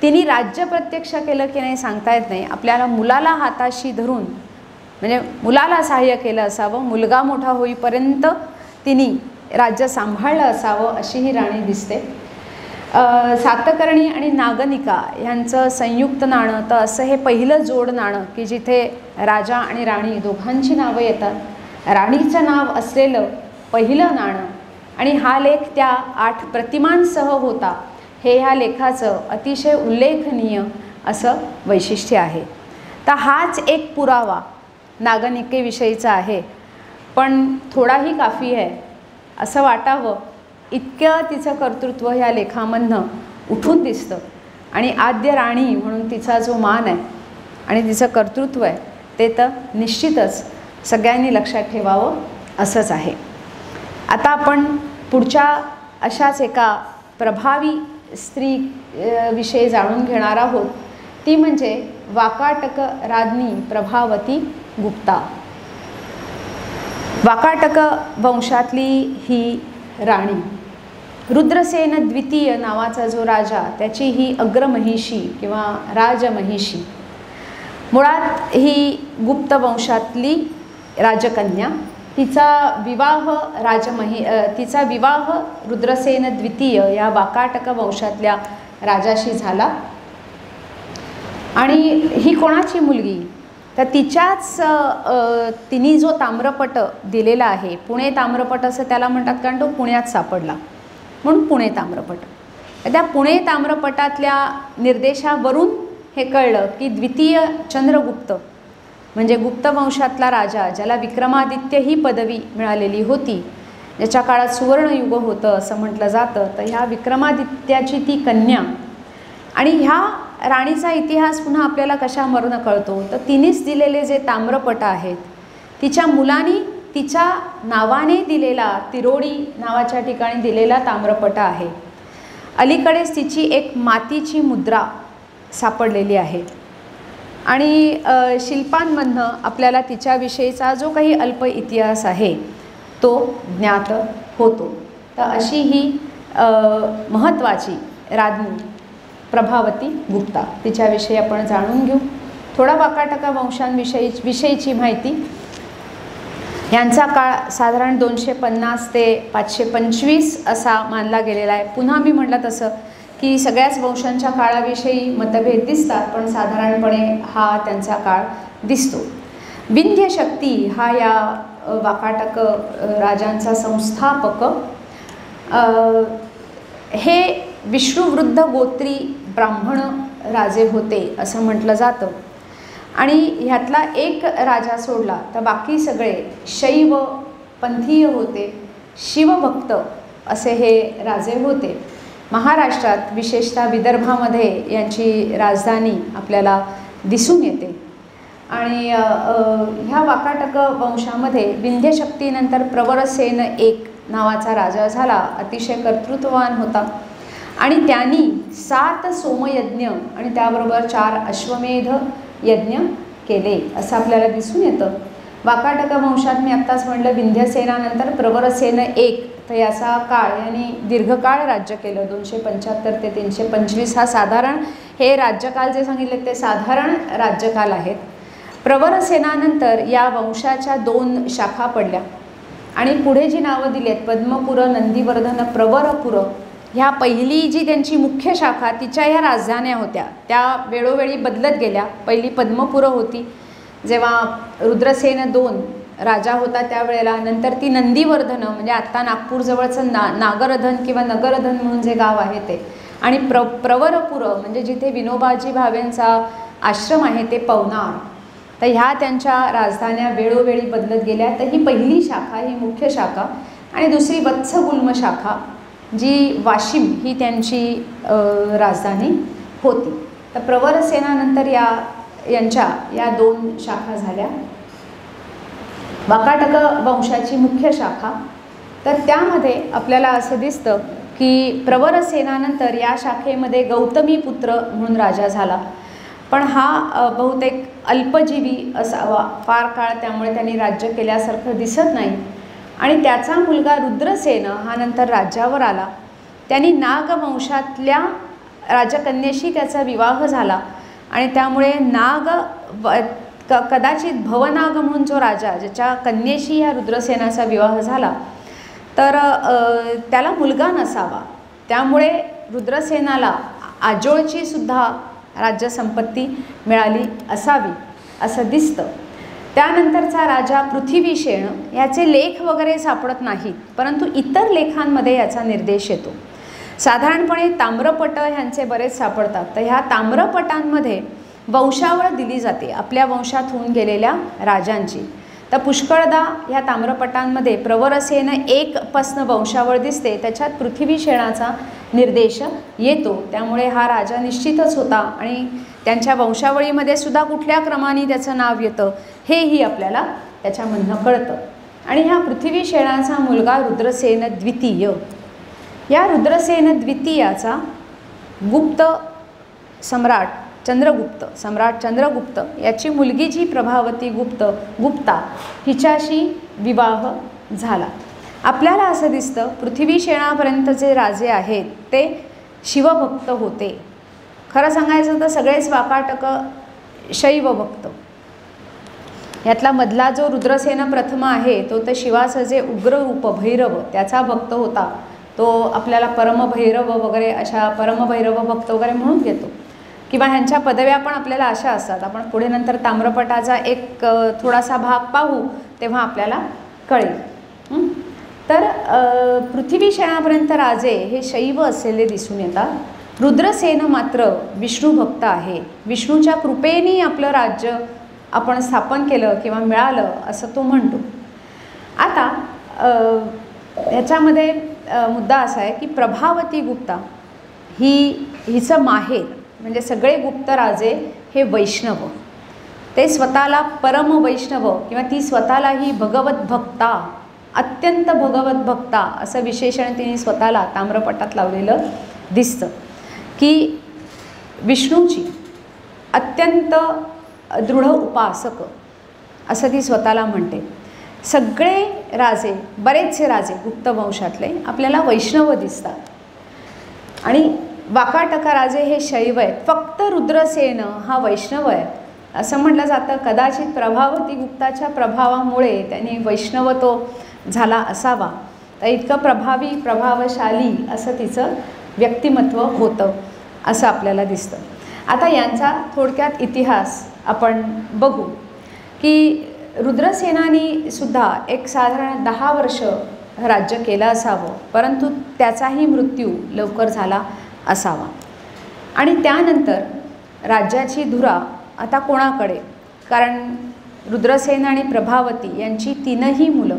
तिने राज्य प्रत्यक्ष केलं की नाही सांगता येत नाही. आपल्याला मुलाला हाताशी धरून म्हणजे मुलाला सहाय्य केलं असावं, मुलगा मोठा होईपर्यंत तिने राज्य सांभाळलं असावं अशी ही राणी दिसते. सातकर्णी आणि नागनिका यांचं संयुक्त नाणं, तर असं हे पहिलं जोड नाणं की जिथे राजा आणि राणी दोघांची नावं येतात. राणीचं नाव असलेलं पहिलं नाणं आणि हा लेख त्या 8 प्रतिमांसह होता, हे ह्या लेखाचं अतिशय उल्लेखनीय असं वैशिष्ट्य आहे. तर हाच एक पुरावा नागनिकेविषयीचा आहे, पण थोडाही काफी आहे असं वाटावं इतकं तिचं कर्तृत्व ह्या लेखामधनं उठून दिसतं. आणि आद्य राणी म्हणून तिचा जो मान आहे आणि तिचं कर्तृत्व आहे ते तर निश्चितच सगळ्यांनी लक्षात ठेवावं असंच आहे. आता आपण पुढच्या अशाच एका प्रभावी स्त्री विषयी जाणून घेणार आहोत, ती म्हणजे वाकाटक राज्ञी प्रभावती गुप्ता. वाकाटक वंशातली ही राणी, रुद्रसेन द्वितीय नावाचा जो राजा त्याची ही अग्रमहिषी किंवा राजमहिषी. मुळात ही गुप्त वंशातली राजकन्या. तिचा विवाह रुद्रसेन द्वितीय या वाकाटक वंशातल्या राजाशी झाला. आणि ही कोणाची मुलगी, तर तिच्याच तिने जो ताम्रपट दिलेला आहे, पुणे ताम्रपट असं त्याला म्हणतात कारण तो पुण्यात सापडला म्हणून पुणे ताम्रपट. त्या पुणे ताम्रपटातल्या निर्देशावरून हे कळलं की द्वितीय चंद्रगुप्त म्हणजे गुप्त वंशातला राजा, ज्याला विक्रमादित्य ही पदवी मिळालेली होती, ज्याच्या काळात सुवर्णयुग होतं असं म्हटलं जातं, तर ह्या विक्रमादित्याची ती कन्या. आणि ह्या राणीचा इतिहास पुन्हा आपल्याला कशावरून कळतो, तर तिनेच दिलेले जे ताम्रपट आहेत, तिच्या मुलांनी तिच्या नावाने दिलेला तिरोडी नावाच्या ठिकाणी दिलेला ताम्रपट आहे. अलीकडेच तिची एक मातीची मुद्रा सापडलेली आहे. आणि शिल्पांमधनं आपल्याला तिच्याविषयीचा जो काही अल्प इतिहास आहे तो ज्ञात होतो. तर अशी ही महत्त्वाची राज्ञी प्रभावती गुप्ता, तिच्याविषयी आपण जाणून घेऊ. थोडा वाकाटका वंशांविषयीची माहिती. यांचा काळ साधारण 250 ते 525 असा मानला गेलेला आहे. पुन्हा मी म्हटलं तसं की सगळ्याच वंशांच्या काळाविषयी मतभेद दिसतात, पण साधारणपणे हा त्यांचा काळ दिसतो. विंध्य शक्ती हा या वाकाटक राजांचा संस्थापक हे विष्णुवृद्ध गोत्री ब्राह्मण राजे होते असं म्हटलं जातं. आणि ह्यातला एक राजा सोडला तर बाकी सगळे शैव पंथीय होते, शिवभक्त असे हे राजे होते. महाराष्ट्रात विशेषतः विदर्भामध्ये यांची राजधानी आपल्याला दिसून येते. आणि ह्या वाकाटक वंशामध्ये विंध्यशक्तीनंतर प्रवरसेन एक नावाचा राजा झाला. अतिशय कर्तृत्ववान होता आणि त्यांनी 7 सोमयज्ञ आणि त्याबरोबर 4 अश्वमेध यज्ञ केले असं आपल्याला दिसून येतं. वाकाटक वंशात मी आत्ताच म्हटलं विंध्यसेनानंतर प्रवरसेन एक, तर याचा काळ यांनी दीर्घकाळ राज्य केलं. 275 ते 325 हा साधारण हे राज्यकाल जे सांगितले ते साधारण राज्यकाल आहेत. प्रवरसेनानंतर या वंशाच्या 2 शाखा पडल्या आणि पुढे जी नावं दिली आहेत पद्मपुर, नंदीवर्धन, प्रवरपुर, ह्या पहिली जी त्यांची मुख्य शाखा तिच्या ह्या राजधान्या होत्या त्या वेळोवेळी बदलत गेल्या. पहिली पद्मपुर होती जेव्हा रुद्रसेन 2 राजा होता त्यावेळेला. नंतर ती नंदीवर्धन म्हणजे आत्ता नागपूरजवळचं नागरधन किंवा नगरधन म्हणून जे गाव आहे ते, आणि प्रवरपुर म्हणजे जिथे विनोबाजी भावेंचा आश्रम आहे ते पवनार. तर ह्या त्यांच्या राजधान्या वेळोवेळी बदलत गेल्या. तर ही पहिली शाखा, ही मुख्य शाखा, आणि दुसरी वत्सगुल्म शाखा जी वाशिम ही त्यांची राजधानी होती. तर प्रवरसेनानंतर यांच्या या 2 शाखा झाल्या. वाकाटक वंशाची मुख्य शाखा, तर त्यामध्ये आपल्याला असं दिसतं की प्रवरसेनानंतर या शाखेमध्ये गौतमीपुत्र म्हणून राजा झाला. पण हा बहुतेक अल्पजीवी असावा, फार काळ त्यामुळे त्यांनी राज्य केल्यासारखं दिसत नाही. आणि त्याचा मुलगा रुद्रसेन हा नंतर राज्यावर आला. त्यांनी नागवंशातल्या राजकन्येशी त्याचा विवाह झाला आणि त्यामुळे कदाचित भवनाग म्हणून जो राजा ज्याच्या कन्येशी ह्या रुद्रसेनाचा विवाह झाला तर त्याला मुलगा नसावा. त्यामुळे रुद्रसेनाला आजोळची सुद्धा राज्यसंपत्ती मिळाली असावी असं दिसतं. त्यानंतरचा राजा पृथ्वीशेन याचे लेख वगैरे सापडत नाहीत, परंतु इतर लेखांमध्ये याचा निर्देश येतो. साधारणपणे ताम्रपट ह्यांचे बरेच सापडतात. तर ह्या ताम्रपटांमध्ये वंशावळ दिली जाते आपल्या वंशात होऊन गेलेल्या राजांची. तर पुष्कळदा ह्या ताम्रपटांमध्ये प्रवरसेन 1 पासनं वंशावळ दिसते, त्याच्यात पृथ्वीशेणाचा निर्देश येतो. त्यामुळे हा राजा निश्चितच होता आणि त्यांच्या वंशावळीमध्ये सुद्धा कुठल्या क्रमाने त्याचं नाव येतं हेही आपल्याला त्याच्यामधनं कळतं. आणि ह्या पृथ्वीशेणाचा मुलगा रुद्रसेन द्वितीय, या रुद्रसेन द्वितीयाचा गुप्त सम्राट चंद्रगुप्त याची मुलगी जी प्रभावती गुप्ता हिच्याशी विवाह झाला. आपल्याला असं दिसतं पृथ्वीशेणापर्यंतचे राजे आहेत ते शिवभक्त होते. खरं सांगायचं तर सगळेच वाकाटक शैवभक्त. यातला मधला जो रुद्रसेन प्रथम आहे तो तर शिवाचं जे उग्ररूप भैरव त्याचा भक्त होता. तो आपल्याला परमभैरव वगैरे अशा परमभैरव भक्त वगैरे म्हणून घेतो किंवा ह्यांच्या पदव्या पण आपल्याला अशा असतात. आपण पुढे नंतर ताम्रपटाचा एक थोडासा भाग पाहू तेव्हा आपल्याला कळेल. तर पृथ्वीशेणापर्यंत राजे हे शैव असलेले दिसून येतात. रुद्रसेन मात्र विष्णुभक्त आहे. विष्णूच्या कृपेने आपलं राज्य आपण स्थापन केलं किंवा मिळालं असं तो म्हणतो. आता ह्याच्यामध्ये मुद्दा असा आहे की प्रभावती गुप्ता हिचं माहेर म्हणजे सगळे गुप्त राजे हे वैष्णव, ते स्वतःला परम वैष्णव किंवा ती स्वतःलाही भगवत भक्ता, अत्यंत भगवत भक्ता असं विशेषण तिने स्वतःला ताम्रपटात लावलेलं दिसतं की विष्णूची अत्यंत दृढ उपासक असं ती स्वतःला म्हणते. सगळे राजे, बरेचसे राजे गुप्त वंशातले आपल्याला वैष्णव दिसतात आणि वाकाटका राजे हे शैव आहेत. फक्त रुद्रसेन हा वैष्णव आहे असं म्हटलं जातं. कदाचित प्रभावती गुप्ताच्या प्रभावामुळे त्यांनी वैष्णवतो झाला असावा. तर इतकं प्रभावशाली असं तिचं व्यक्तिमत्व होतं असं आपल्याला दिसतं. आता यांचा थोडक्यात इतिहास आपण बघू की रुद्रसेनानी सुद्धा एक साधारण 10 वर्ष राज्य केलं असावं, परंतु त्याचाही मृत्यू लवकर झाला असावा. आणि त्यानंतर राज्याची धुरा आता कोणाकडे? कारण रुद्रसेन आणि प्रभावती यांची 3ही मुलं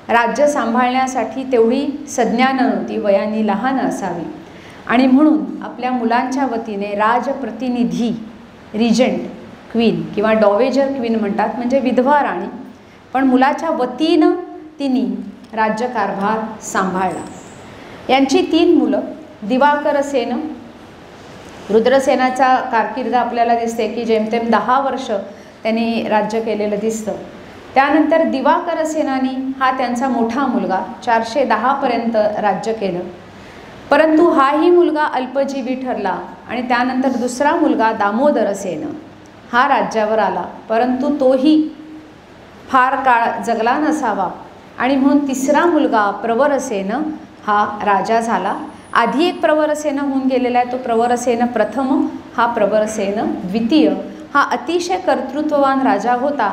राज्य सांभाळण्यासाठी तेवढी सज्ञान नव्हती, वयाने लहान असावी. आणि म्हणून आपल्या मुलांच्या वतीने राजप्रतिनिधी, रिजंट क्वीन किंवा डॉवेजर क्वीन म्हणतात, म्हणजे विधवा राणी, पण मुलाच्या वतीनं तिने राज्यकारभार सांभाळला. यांची 3 मुलं, दिवाकरसेन. रुद्रसेनाचा कारकीर्द आपल्याला दिसते की जेमतेम 10 वर्ष त्यांनी राज्य केलेलं दिसतं. त्यानंतर दिवाकरसेनानी हा त्यांचा मोठा मुलगा 410पर्यंत राज्य केलं, परंतु हाही मुलगा अल्पजीवी ठरला. आणि त्यानंतर दुसरा मुलगा दामोदरसेन हा राज्यावर आला, परंतु तोही फार काळ जगला नसावा. आणि म्हणून तिसरा मुलगा प्रवरसेन हा राजा झाला. आधी एक प्रवरसेन होऊन गेलेला आहे, तो प्रवरसेन प्रथम, हा प्रवरसेन द्वितीय. हा अतिशय कर्तृत्ववान राजा होता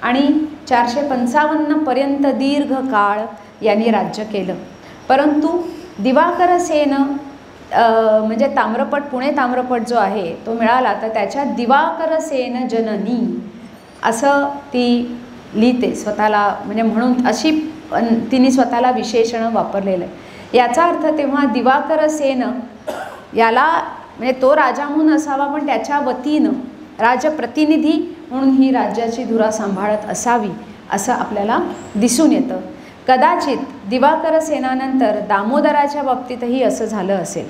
आणि 455पर्यंत दीर्घ काळ यांनी राज्य केलं. परंतु दिवाकरसेन म्हणजे ताम्रपट, पुणे ताम्रपट जो आहे तो मिळाला, तर त्याच्यात दिवाकरसेन जननी असं ती लिहिते स्वतःला, म्हणजे म्हणून अशी तिने स्वतःला विशेषण वापरलेलं आहे. याचा अर्थ तेव्हा दिवाकरसेन याला म्हणजे तो राजा म्हणून असावा, पण त्याच्या वतीनं राजप्रतिनिधी म्हणून ही राज्याची धुरा सांभाळत असावी असं आपल्याला दिसून येतं. कदाचित दिवाकरसेनानंतर दामोदराच्या बाबतीतही असं झालं असेल.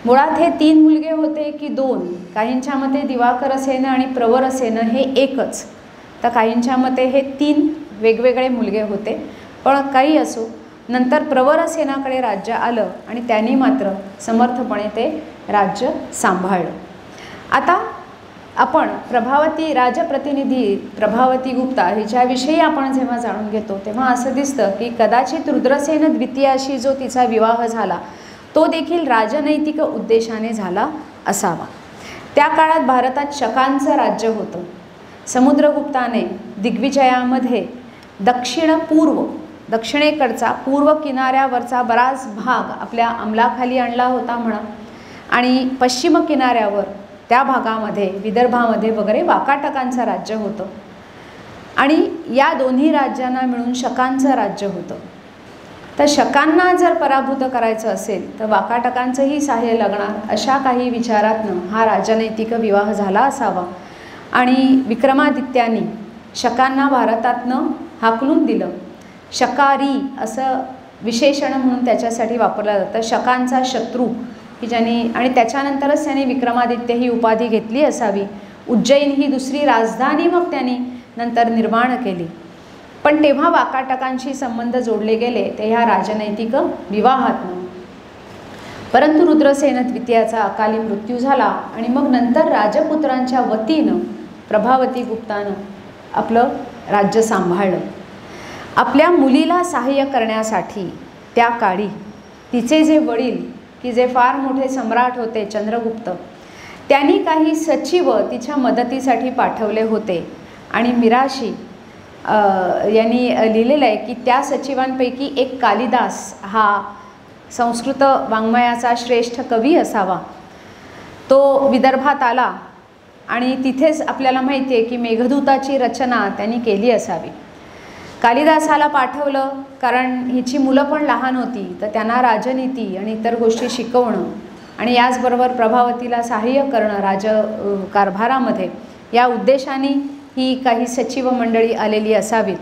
मुळात हे 3 मुलगे होते की 2? काहींच्या मते दिवाकरसेन आणि प्रवरसेन हे एकच, तर काहींच्या मते हे 3 वेगवेगळे मुलगे होते. पण काही असो, नंतर प्रवरसेनाकडे राज्य आलं आणि त्यांनी मात्र समर्थपणे ते राज्य सांभाळलं. आता आपण प्रभावती, राजप्रतिनिधी प्रभावती गुप्ता हिच्याविषयी आपण जेव्हा जाणून घेतो तेव्हा असं दिसतं की कदाचित रुद्रसेन द्वितीयाशी जो तिचा विवाह झाला तो देखील राजनैतिक उद्देशाने झाला असावा. त्या काळात भारतात शकांचं राज्य होतं. समुद्रगुप्ताने दिग्विजयामध्ये दक्षिणेकडचा पूर्व किनाऱ्यावरचा बराच भाग आपल्या अंमलाखाली आणला होता म्हणा, आणि पश्चिम किनाऱ्यावर त्या भागामध्ये विदर्भामध्ये वगैरे वाकाटकांचं राज्य होतं. आणि या दोन्ही राज्यांना मिळून शकांचं राज्य होतं. तर शकांना जर पराभूत करायचं असेल तर वाकाटकांचंही सहाय्य लागणार, अशा काही विचारातनं हा राजनैतिक विवाह झाला असावा. आणि विक्रमादित्यांनी शकांना भारतातनं हाकलून दिलं. शकारी असं विशेषण म्हणून त्याच्यासाठी वापरलं जातं, शकांचा शत्रू, की ज्यांनी, आणि त्याच्यानंतरच त्यांनी विक्रमादित्य ही उपाधी घेतली असावी. उज्जैन ही दुसरी राजधानी मग त्यांनी नंतर निर्माण केली. पण तेव्हा वाकाटकांशी संबंध जोडले गेले ते ह्या राजनैतिक विवाहातनं. परंतु रुद्रसेन द्वितीयाचा अकाली मृत्यू झाला आणि मग नंतर राजपुत्रांच्या वतीनं प्रभावती गुप्तानं आपलं राज्य सांभाळलं. आपल्या मुलीला सहाय्य करण्यासाठी त्या काळी तिचे जे वडील की जे फार मोठे सम्राट होते चंद्रगुप्त, त्यांनी काही सचिव तिच्या मदतीसाठी पाठवले होते. आणि मिराशी यांनी लिहिलेलं आहे की त्या सचिवांपैकी एक कालिदास हा संस्कृत वाङ्मयाचा श्रेष्ठ कवी असावा. तो विदर्भात आला आणि तिथेच आपल्याला माहिती आहे की मेघदूताची रचना त्यांनी केली असावी. कालिदासाला पाठवलं कारण हिची मुलं पण लहान होती, तर त्यांना राजनीती आणि इतर गोष्टी शिकवणं आणि याचबरोबर प्रभावतीला सहाय्य करणं राजकारभारामध्ये, या उद्देशाने ही काही सचिव मंडळी आलेली असावीत.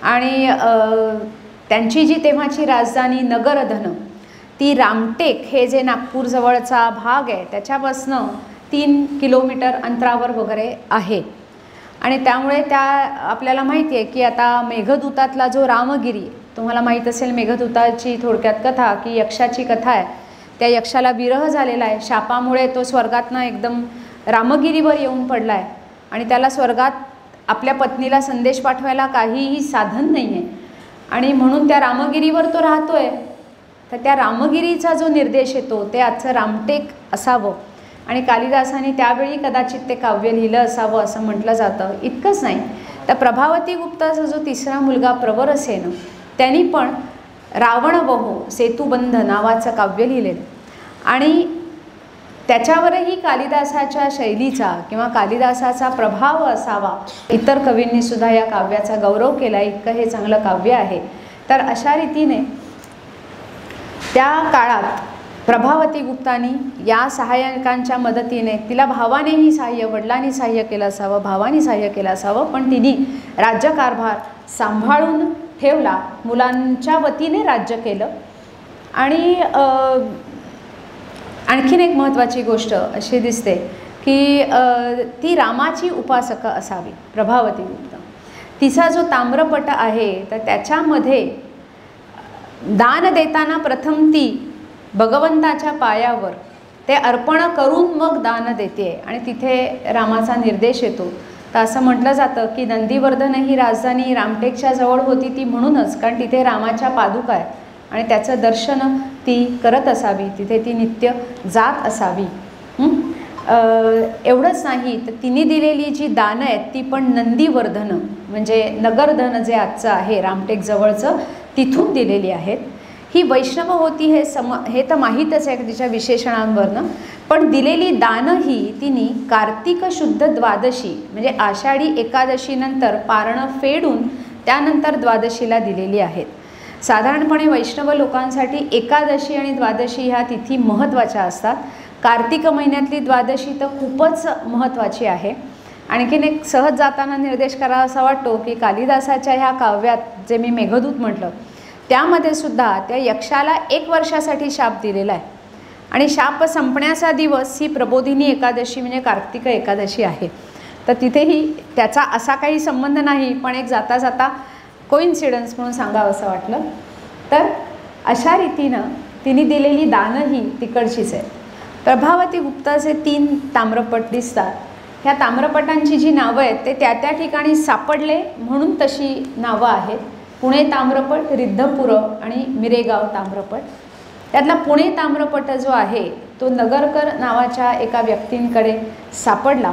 आणि त्यांची जी तेव्हाची राजधानी नगरधन ती रामटेक हे जे नागपूरजवळचा भाग आहे त्याच्यापासनं 3 किलोमीटर अंतरावर वगैरे आहे. आणि त्यामुळे त्या आपल्याला माहिती आहे की आता मेघदूतातला जो रामगिरी, तुम्हाला माहीत असेल मेघदूताची थोडक्यात कथा की यक्षाची कथा आहे. त्या यक्षाला विरह झालेला आहे, शापामुळे तो स्वर्गातनं एकदम रामगिरीवर येऊन पडला आहे आणि त्याला स्वर्गात आपल्या पत्नीला संदेश पाठवायला काहीही साधन नाही आहे आणि म्हणून त्या रामगिरीवर तो राहतो आहे. तर त्या रामगिरीचा जो निर्देश येतो ते आजचं रामटेक असावं आणि कालिदासाने त्यावेळी कदाचित ते काव्य लिहिलं असावं असं म्हटलं जातं. इतकंच नाही तर प्रभावती गुप्ताचा जो तिसरा मुलगा प्रवरसेन त्यांनी पण रावणवहो सेतुबंध नावाचं काव्य लिहिलेलं आणि त्याच्यावरही कालिदासाच्या शैलीचा किंवा कालिदासाचा प्रभाव असावा, इतर कवींनी सुद्धा या काव्याचा गौरव केला, इतकं हे चांगलं काव्य आहे. तर अशा रीतीने त्या काळात प्रभावती गुप्तानी या सहाय्यकांच्या मदतीने, तिला भावानेही सहाय्य, वडिलांनी सहाय्य केलं असावं, भावानी सहाय्य केलं असावं, पण तिने राज्यकारभार सांभाळून ठेवला, मुलांच्या वतीने राज्य केलं. आणि आणखीन एक महत्त्वाची गोष्ट अशी दिसते की ती रामाची उपासक असावी प्रभावती गुप्त. तिचा जो ताम्रपट आहे तर त्याच्यामध्ये दान देताना प्रथम ती भगवंताच्या पायावर ते अर्पण करून मग दान देते आणि तिथे रामाचा निर्देश येतो. तर असं म्हटलं जातं की नंदीवर्धन ही राजधानी रामटेकच्या जवळ होती ती म्हणूनच, कारण तिथे रामाच्या पादुका आहेत आणि त्याचं दर्शन ती करत असावी, तिथे ती नित्य जात असावी. एवढंच नाही तर तिने दिलेली जी दानं आहेत ती पण नंदीवर्धन म्हणजे नगरधन जे आजचं आहे रामटेक जवळचं तिथून दिलेली आहेत. ही वैष्णव होती हे तर माहीतच आहे तिच्या विशेषणांवरनं, पण दिलेली दानं ही तिने कार्तिक शुद्ध द्वादशी म्हणजे आषाढी एकादशीनंतर पारणं फेडून त्यानंतर द्वादशीला दिलेली आहेत. साधारणपणे वैष्णव लोकांसाठी एकादशी आणि द्वादशी ह्या तिथी महत्त्वाच्या असतात. कार्तिक महिन्यातली द्वादशी तर खूपच महत्त्वाची आहे. आणखीन एक सहज जाताना निर्देश करावा असा वाटतो की कालिदासाच्या ह्या काव्यात जे मी मेघदूत म्हटलं त्यामध्ये सुद्धा त्या यक्षाला 1 वर्षासाठी शाप दिलेला आहे आणि शाप संपण्याचा दिवस ही प्रबोधिनी एकादशी म्हणजे कार्तिक एकादशी आहे. तर तिथेही त्याचा असा काही संबंध नाही, पण एक जाता जाता कोइन्सिडन्स म्हणून सांगावं असं वाटलं. तर अशा रीतीनं तिने दिलेली दानं ही तिकडचीच आहे. प्रभावती गुप्ताचे 3 ताम्रपट दिसतात. ह्या ताम्रपटांची जी नावं आहेत ते त्या त्या ठिकाणी सापडले म्हणून तशी नावं आहेत. पुणे ताम्रपट, रिद्धपुर आणि मिरेगाव ताम्रपट. त्यातला पुणे ताम्रपट जो आहे तो नगरकर नावाच्या एका व्यक्तींकडे सापडला.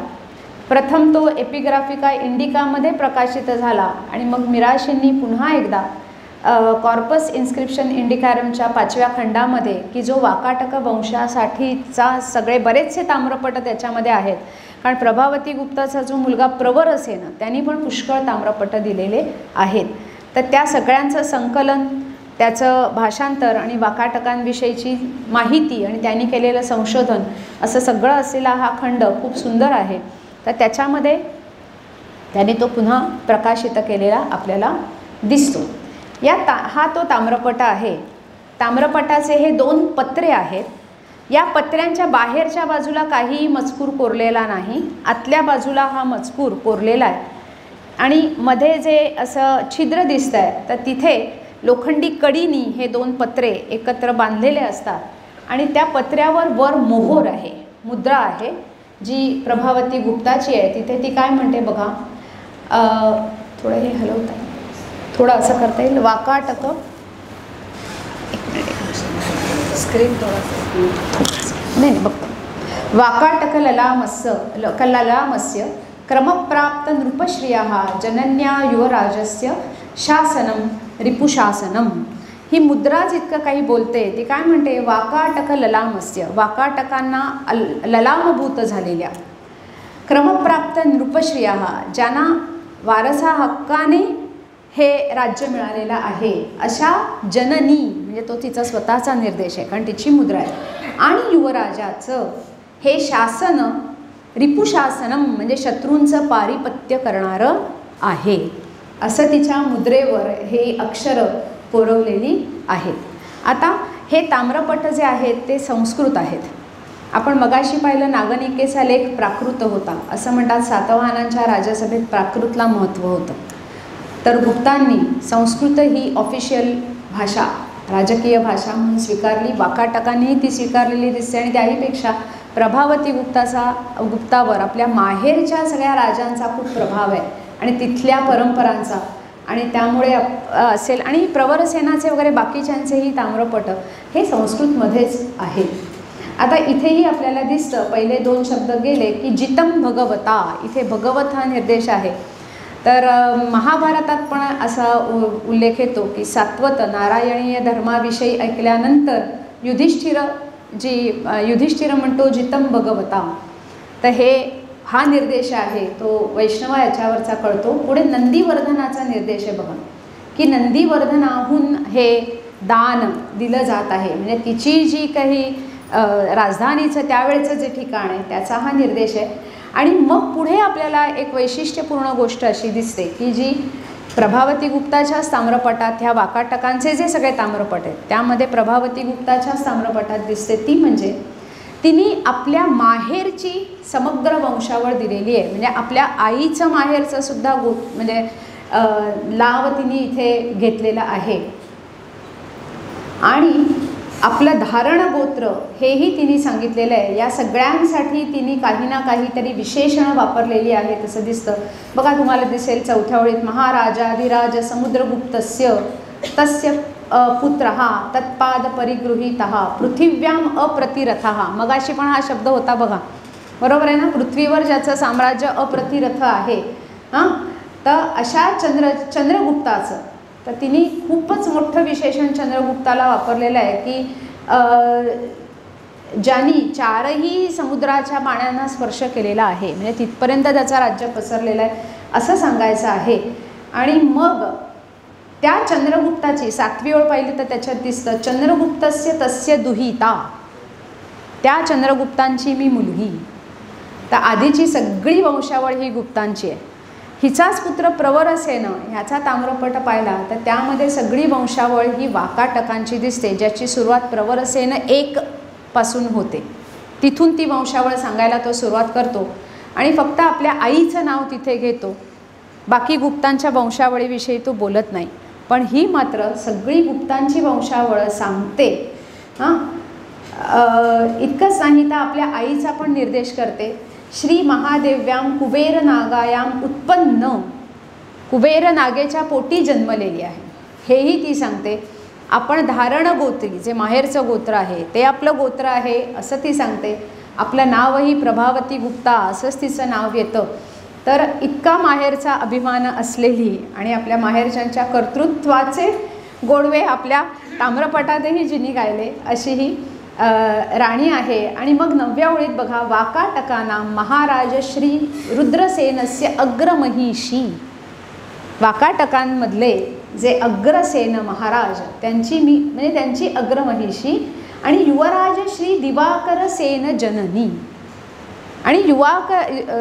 प्रथम तो एपिग्राफिका इंडिकामध्ये प्रकाशित झाला आणि मग मिराशींनी पुन्हा एकदा कॉर्पस इन्स्क्रिप्शन इंडिकॅरमच्या 5व्या खंडामध्ये की जो वाकाटक वंशासाठीचा सगळे बरेचसे ताम्रपट त्याच्यामध्ये आहेत, कारण प्रभावती गुप्ताचा जो मुलगा प्रवरसेन त्यांनी पण पुष्कळ ताम्रपट दिलेले आहेत. तर त्या सगळ्यांचं संकलन, त्याचं भाषांतर आणि वाकाटकांविषयीची माहिती आणि त्यांनी केलेलं संशोधन असं सगळं असलेला हा खंड खूप सुंदर आहे. तर त्याच्यामध्ये त्याने तो पुन्हा प्रकाशित केलेला आपल्याला दिसतो. हा तो ताम्रपट आहे. ताम्रपटाचे हे 2 पत्रे आहेत. या पत्र्यांच्या बाहेरच्या बाजूला काहीही मजकूर कोरलेला नाही, आतल्या बाजूला हा मजकूर कोरलेला आहे आणि मध्ये जे असं छिद्र दिसतं आहे तर तिथे लोखंडी कडीनी हे 2 पत्रे एकत्र बांधलेले असतात आणि त्या पत्र्यावर वर मोहोर आहे, मुद्रा आहे जी प्रभावती गुप्ताची आहे. तिथे ती काय म्हणते बघा, थोडं हे हलवता येईल, थोडं असं करता येईल, वाकाटक स्क्रीन थोडंसं नाही बघतो. वाकाटक ललामस्य क्रमप्राप्त नृपश्रियः जनन्या युवराजस्य शासनम रिपुशासनम. ही मुद्राच इतकं काही बोलते. ती काय म्हणते, वाकाटक ललामस्य, वाकाटकांना ललामभूत झालेल्या, क्रमप्राप्त नृपश्रियः, ज्यांना वारसा हक्काने हे राज्य मिळालेलं आहे अशा जननी, म्हणजे तो तिचा स्वतःचा निर्देश आहे कारण तिची मुद्रा आहे, आणि युवराजाचं हे शासन रिपुशासनम म्हणजे शत्रूंचं पारिपत्य करणारं आहे असं तिच्या मुद्रेवर हे अक्षरं कोरवलेली आहेत. आता हे ताम्रपट जे आहेत ते संस्कृत आहेत. आपण मगाशी पाहिलं नागनिकेचा लेख प्राकृत होता. असं म्हणतात सातवाहनांच्या राजसभेत प्राकृतला महत्त्व होतं. तर गुप्तांनी संस्कृत ही ऑफिशियल भाषा, राजकीय भाषा म्हणून स्वीकारली. वाकाटकांनीही ती स्वीकारलेली दिसते आणि त्याहीपेक्षा प्रभावती गुप्तावर आपल्या माहेरच्या सगळ्या राजांचा खूप प्रभाव आहे आणि तिथल्या परंपरांचा, आणि त्यामुळे असेल. आणि प्रवरसेनाचे वगैरे बाकीच्यांचेही ताम्रपट हे संस्कृतमध्येच आहेत. आता इथेही आपल्याला दिसतं, पहिले 2 शब्द गेले की जितम भगवता, इथे भगवत हा निर्देश आहे. तर महाभारतात पण असा उल्लेख येतो की सात्वत नारायणीय धर्माविषयी ऐकल्यानंतर युधिष्ठिर म्हणतो जितम भगवता. तर हा निर्देश आहे तो वैष्णवा याच्यावरचा कळतो. पुढे नंदीवर्धनाचा निर्देश आहे बघा, की नंदीवर्धनाहून हे दान दिलं जात आहे. म्हणजे तिची जी काही राजधानीचं त्यावेळेचं जे ठिकाण आहे त्याचा हा निर्देश आहे. आणि मग पुढे आपल्याला एक वैशिष्ट्यपूर्ण गोष्ट अशी दिसते की जी प्रभावती गुप्ताच्या ताम्रपटात, ह्या वाकाटकांचे जे सगळे ताम्रपट आहेत त्यामध्ये प्रभावती गुप्ताच्या ताम्रपटात दिसते, ती म्हणजे तिने आपल्या माहेरची समग्र वंशावळ दिलेली आहे. म्हणजे आपल्या आईचं माहेरचं सुद्धा म्हणजे लाभ तिने इथे घेतलेला आहे. आणि आपलं धारण गोत्र हेही तिने सांगितलेलं आहे. या सगळ्यांसाठी तिने काही ना काहीतरी विशेषणं वापरलेली आहेत असं दिसतं बघा. तुम्हाला दिसेल 4थ्या ओळीत महाराजाधिराज समुद्रगुप्तस्य तस्य पुत्रः तत्पाद परिगृहीतः पृथिव्याम अप्रतिरथः. मगाशी पण हा शब्द होता बघा, बरोबर आहे ना. पृथ्वीवर ज्याचं साम्राज्य अप्रतिरथ आहे हां, तर अशा चंद्रगुप्ताचं तर तिने खूपच मोठं विशेषण चंद्रगुप्ताला वापरलेलं आहे की ज्यांनी 4ही समुद्राच्या पाण्यांना स्पर्श केलेला आहे. म्हणजे तिथपर्यंत त्याचं राज्य पसरलेलं आहे असं सांगायचं आहे. आणि मग त्या चंद्रगुप्ताची 7वी ओळ पाहिली तर त्याच्यात दिसतं चंद्रगुप्तस्य तस्य दुहिता. त्या चंद्रगुप्तांची मी मुलगी. तर आधीची सगळी वंशावळ ही गुप्तांची आहे. हिचाच पुत्र प्रवरसेन ह्याचा ताम्रपट पाहिला तर त्यामध्ये सगळी वंशावळ ही वाकाटकांची दिसते, ज्याची सुरुवात प्रवरसेन 1 पासून होते. तिथून ती वंशावळ सांगायला तो सुरुवात करतो आणि फक्त आपल्या आईचं नाव तिथे घेतो. बाकी गुप्तांच्या वंशावळीविषयी तो बोलत नाही. पण ही मात्र सगळी गुप्तांची वंशावळ सांगते. हां, इतकंच नाही तर आपल्या आईचा पण निर्देश करते. श्री महादेव्याम कुबेर नागायाम उत्पन्न, कुबेर नागेच्या पोटी जन्मलेली आहे हेही ती सांगते. आपण धारण गोत्री जे माहेरचं गोत्र आहे ते आपलं गोत्र आहे असं ती सांगते. आपलं नावही प्रभावती गुप्ता असंच तिचं नाव येतं. तर इतका माहेरचा अभिमान असलेली आणि आपल्या माहेरच्यांच्या कर्तृत्वाचे गोडवे आपल्या ताम्रपटातही जिनी गायले अशी ही राणी आहे. आणि मग 9व्या ओळीत बघा, वाकाटकाना महाराज श्री रुद्रसेनस्य अग्रमहिषी. वाकाटकांमधले जे अग्रसेन महाराज त्यांची म्हणजे त्यांची अग्रमहिषी आणि युवराज श्री दिवाकर सेन जननी. आणि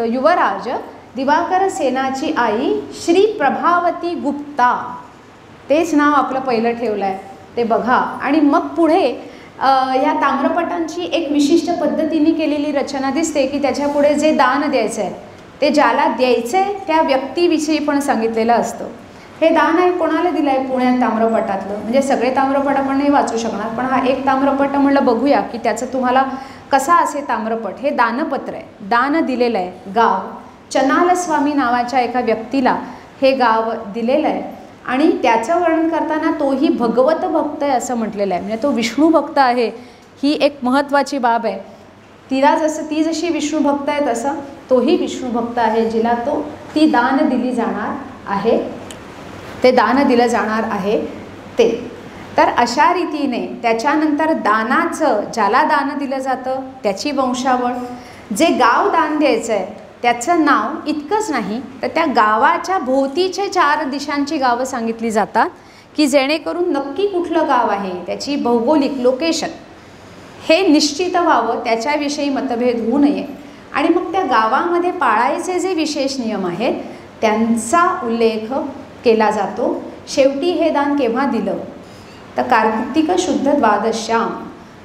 युवराज दिवाकर सेनाची आई श्री प्रभावती गुप्ता. तेच नाव आपलं पहिलं ठेवलं आहे ते बघा. आणि मग पुढे ह्या ताम्रपटांची एक विशिष्ट पद्धतीने केलेली रचना दिसते की त्याच्या पुढे जे दान द्यायचं आहे ते ज्याला द्यायचं आहे त्या व्यक्तीविषयी पण सांगितलेलं असतं. हे दान आहे कोणाला दिलं आहे पुण्यात ताम्रपटातलं. म्हणजे सगळे ताम्रपट आपण नाही वाचू शकणार, पण हा एक ताम्रपट म्हणलं बघूया की त्याचं तुम्हाला कसा असे ताम्रपट. हे दानपत्र आहे, दान दिलेलं आहे. गाव चनालस्वामी नावाच्या एका व्यक्तीला हे गाव दिलेलं आहे. आणि त्याचं वर्णन करताना तोही भगवत भक्त आहे असं म्हटलेलं आहे. म्हणजे तो विष्णू भक्त आहे ही एक महत्त्वाची बाब आहे. ती जशी विष्णू भक्त आहे तसं तोही विष्णू भक्त आहे, जिला ती दान दिली जाणार आहे, ते दान दिलं जाणार आहे ते. तर अशा रीतीने त्याच्यानंतर दानाचं, ज्याला दान दिलं जातं त्याची वंशावळ, जे गाव दान द्यायचं आहे त्याचं नाव इतकंच नाही तर त्या गावाच्या भोवतीचे 4 दिशांची गावं सांगितली जातात की जेणेकरून नक्की कुठलं गाव आहे त्याची भौगोलिक लोकेशन हे निश्चित व्हावं, त्याच्याविषयी मतभेद होऊ नये. आणि मग त्या गावामध्ये पाळायचे जे विशेष नियम आहेत त्यांचा उल्लेख केला जातो. शेवटी हे दान केव्हा दिलं तर कार्तिक शुद्ध द्वादश्याम,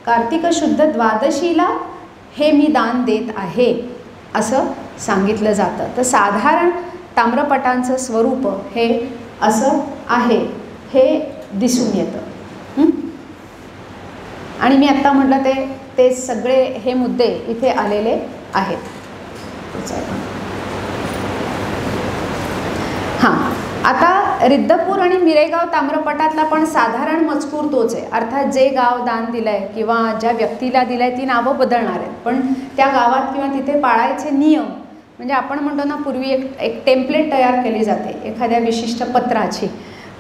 कार्तिक शुद्ध द्वादशीला हे मी दान देत आहे असं सांगितलं जातं. तर साधारण ताम्रपटांचं स्वरूप हे असं आहे हे दिसून येतं. आणि मी आत्ता म्हटलं ते सगळे हे मुद्दे इथे आलेले आहेत. हां, आता रिद्धपूर आणि मिरेगाव ताम्रपटातला पण साधारण मजकूर तोच आहे. अर्थात जे गाव दान दिलं आहे किंवा ज्या व्यक्तीला दिलं आहे ती नावं बदलणार आहेत, पण त्या गावात किंवा तिथे पाळायचे नियम म्हणजे आपण म्हणतो ना पूर्वी एक टेम्पलेट तयार केली जाते एखाद्या विशिष्ट पत्राची,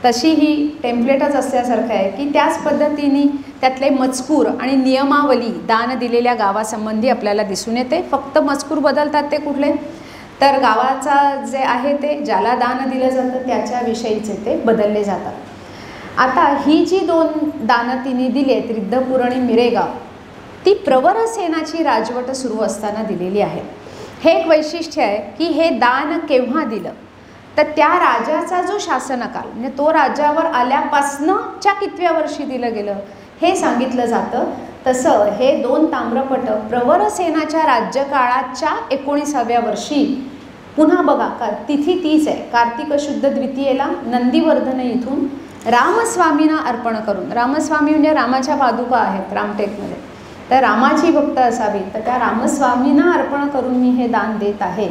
तशी ही टेम्पलेटच असल्यासारखं आहे की त्याच पद्धतीने त्यातले मजकूर आणि नियमावली दान दिलेल्या गावासंबंधी आपल्याला दिसून येते. फक्त मजकूर बदलतात ते कुठले, तर गावाचा जे आहे ते ज्याला दान दिलं जातं त्याच्याविषयीचे ते बदलले जातात. आता ही जी 2 दानं तिने दिली आहेत, रिद्धपूर आणि मिरेगाव, ती प्रवरसेनाची राजवट सुरू असताना दिलेली आहे. हे एक वैशिष्ट्य आहे की हे दान केव्हा दिलं, तर त्या राजाचा जो शासनकाल म्हणजे तो राज्यावर आल्यापासनंच्या कितव्या वर्षी दिलं गेलं हे सांगितलं जातं. तसं हे 2 ताम्रपट प्रवरसेनाच्या राज्यकाळाच्या 19व्या वर्षी, पुन्हा बघा तिथी तीच आहे, कार्तिक शुद्ध द्वितीयेला नंदीवर्धन इथून रामस्वामींना अर्पण करून, रामस्वामी म्हणजे रामाच्या पादुका आहेत रामटेकमध्ये, तर रामाची भक्त असावी, तर त्या रामस्वामींना अर्पण करून मी हे दान देत आहे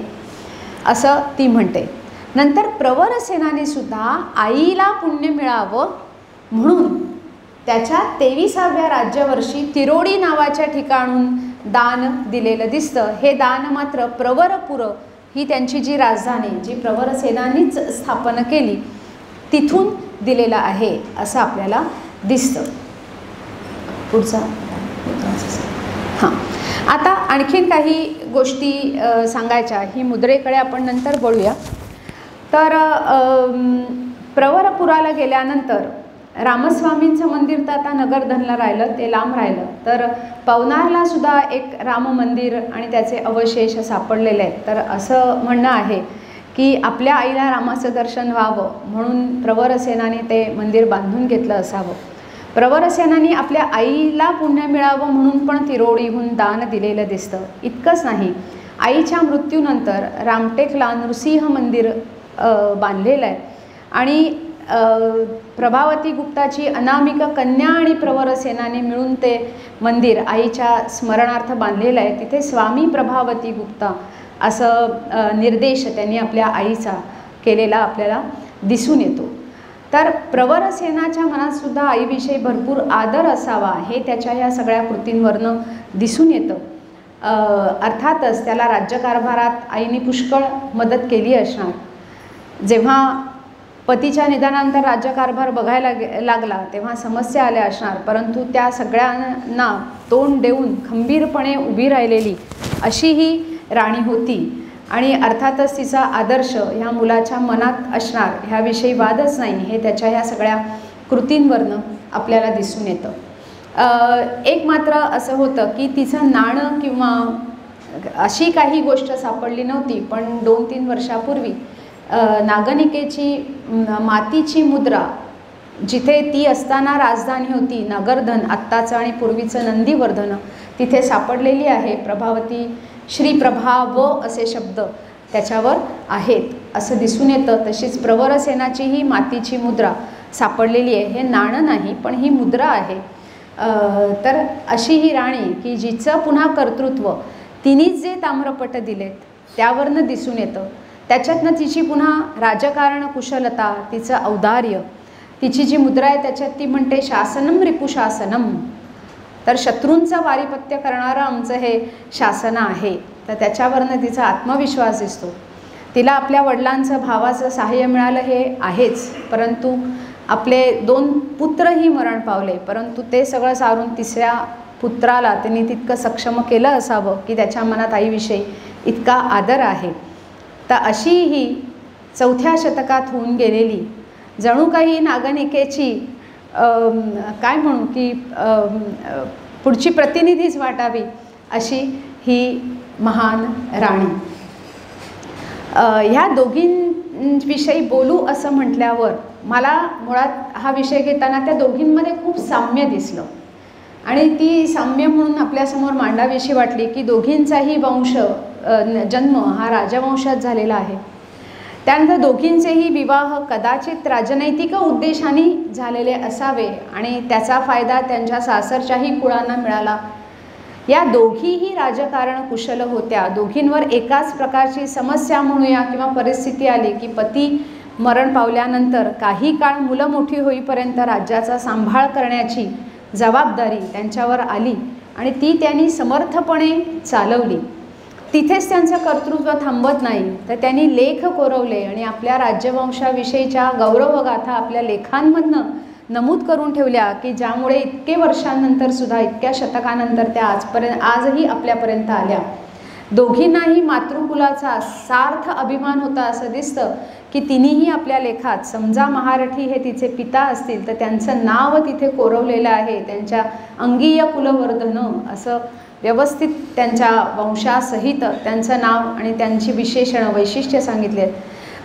असं ती म्हणते. नंतर प्रवरसेनाने सुद्धा आईला पुण्य मिळावं म्हणून त्याच्या 23व्या राज्यवर्षी तिरोडी नावाच्या ठिकाणून दान दिलेलं दिसतं. हे दान मात्र प्रवरपुर ही त्यांची जी राजधानी, जी प्रवरसेनानीच स्थापन केली, तिथून दिलेलं आहे असं आपल्याला दिसतं. पुढचा हां, आता आणखीन काही गोष्टी सांगायच्या, ही मुद्रेकडे आपण नंतर बोलूया. तर प्रवरपुराला गेल्यानंतर रामस्वामींचं मंदिर तर आता नगरधनला राहिलं, ते लांब राहिलं. तर पवनारला सुद्धा एक राम मंदिर आणि त्याचे अवशेष सापडलेले आहेत. तर असं म्हणणं आहे की आपल्या आईला रामाचं दर्शन व्हावं म्हणून प्रवरसेनाने ते मंदिर बांधून घेतलं असावं. प्रवरसेनाने आपल्या आईला पुण्य मिळावं म्हणून पण तिरोडीहून दान दिलेलं दिसतं. इतकंच नाही, आईच्या मृत्यूनंतर रामटेकला नृसिंह मंदिर बांधलेलं आहे आणि प्रभावती गुप्ताची अनामिक कन्या आणि प्रवरसेनाने मिळून ते मंदिर आईच्या स्मरणार्थ बांधलेलं आहे. तिथे स्वामी प्रभावती गुप्ता असं निर्देश त्यांनी आपल्या आईचा केलेला आपल्याला दिसून येतो. तर प्रवरसेनाच्या मनातसुद्धा आईविषयी भरपूर आदर असावा हे त्याच्या ह्या सगळ्या कृतींवरनं दिसून येतं. अर्थातच त्याला राज्यकारभारात आईने पुष्कळ मदत केली असणार. जेव्हा पतीच्या निधनानंतर राज्यकारभार बघायला लागला तेव्हा समस्या आल्या असणार, परंतु त्या सगळ्यांना तोंड देऊन खंबीरपणे उभी राहिलेली अशी ही राणी होती आणि अर्थातच तिचा आदर्श ह्या मुलाच्या मनात असणार ह्याविषयी वादच नाही. हे त्याच्या ह्या सगळ्या कृतींवरनं आपल्याला दिसून येतं. एक मात्र असं होतं की तिचं नाणं किंवा अशी काही गोष्ट सापडली नव्हती, पण 2-3 वर्षापूर्वी नागनिकेची मातीची मुद्रा जिथे ती असताना राजधानी होती नगरधन, आत्ताचं आणि पूर्वीचं नंदीवर्धन, तिथे सापडलेली आहे. प्रभावती श्रीप्रभा व असे शब्द त्याच्यावर आहेत असं दिसून येतं. तशीच प्रवरसेनाची ही मातीची मुद्रा सापडलेली आहे. हे नाणं नाही पण ही मुद्रा आहे. तर अशी ही राणी की जिचं पुन्हा कर्तृत्व तिनेच जे ताम्रपट दिलेत त्यावरनं दिसून येतं. त्याच्यातनं तिची पुन्हा राजकारण कुशलता, तिचं औदार्य, तिची जी मुद्रा आहे त्याच्यात ती म्हणते शासनम रिपुशासनम, तर शत्रूंचं वारिपत्य करणारं आमचं हे शासन आहे. तर त्याच्यावरनं तिचा आत्मविश्वास दिसतो. तिला आपल्या वडिलांचं भावाचं सहाय्य मिळालं हे आहेच, परंतु आपले 2 पुत्रही मरण पावले, परंतु ते सगळं सारून 3ऱ्या पुत्राला त्यांनी तितकं सक्षम केलं असावं की त्याच्या मनात आईविषयी इतका आदर आहे. तर अशी ही 4थ्या शतकात होऊन गेलेली जणू काही नागनिकेची काय म्हणू की पुढची प्रतिनिधीच वाटावी अशी ही महान राणी. ह्या दोघींविषयी बोलू असं म्हटल्यावर मला मुळात हा विषय घेताना त्या दोघींमध्ये खूप साम्य दिसलं आणि ती साम्य म्हणून आपल्यासमोर मांडावीशी वाटली की दोघींचाही वंश जन्म हा राजवंशात झालेला आहे. त्यानंतर दोघींचेही विवाह कदाचित राजनैतिक उद्देशाने झालेले असावे आणि त्याचा फायदा त्यांच्या सासरच्याही कुळांना मिळाला. या दोघीही राजकारण कुशल होत्या. दोघींवर एकाच प्रकारची समस्या म्हणूया किंवा परिस्थिती आली की पती मरण पावल्यानंतर काही काळ मुलं मोठी होईपर्यंत राज्याचा सांभाळ करण्याची जबाबदारी त्यांच्यावर आली आणि ती त्यांनी समर्थपणे चालवली. तिथेच त्यांचं कर्तृत्व थांबत नाही, तर त्यांनी लेख कोरवले आणि आपल्या राज्यवंशाविषयीच्या गौरवगाथा आपल्या लेखांमधनं नमूद करून ठेवल्या, की ज्यामुळे इतके वर्षांनंतर सुद्धा, इतक्या शतकानंतर त्या आजही आपल्यापर्यंत आल्या. दोघींनाही मातृकुलाचा सार्थ अभिमान होता. असं दिसतं की तिन्हीही आपल्या लेखात, समजा महारथी हे तिचे पिता असतील तर त्यांचं नाव तिथे कोरवलेलं आहे. त्यांच्या अंगीय कुलवर्धन असं व्यवस्थित त्यांच्या वंशासहित त्यांचं नाव आणि त्यांची विशेषणं वैशिष्ट्य सांगितली आहेत.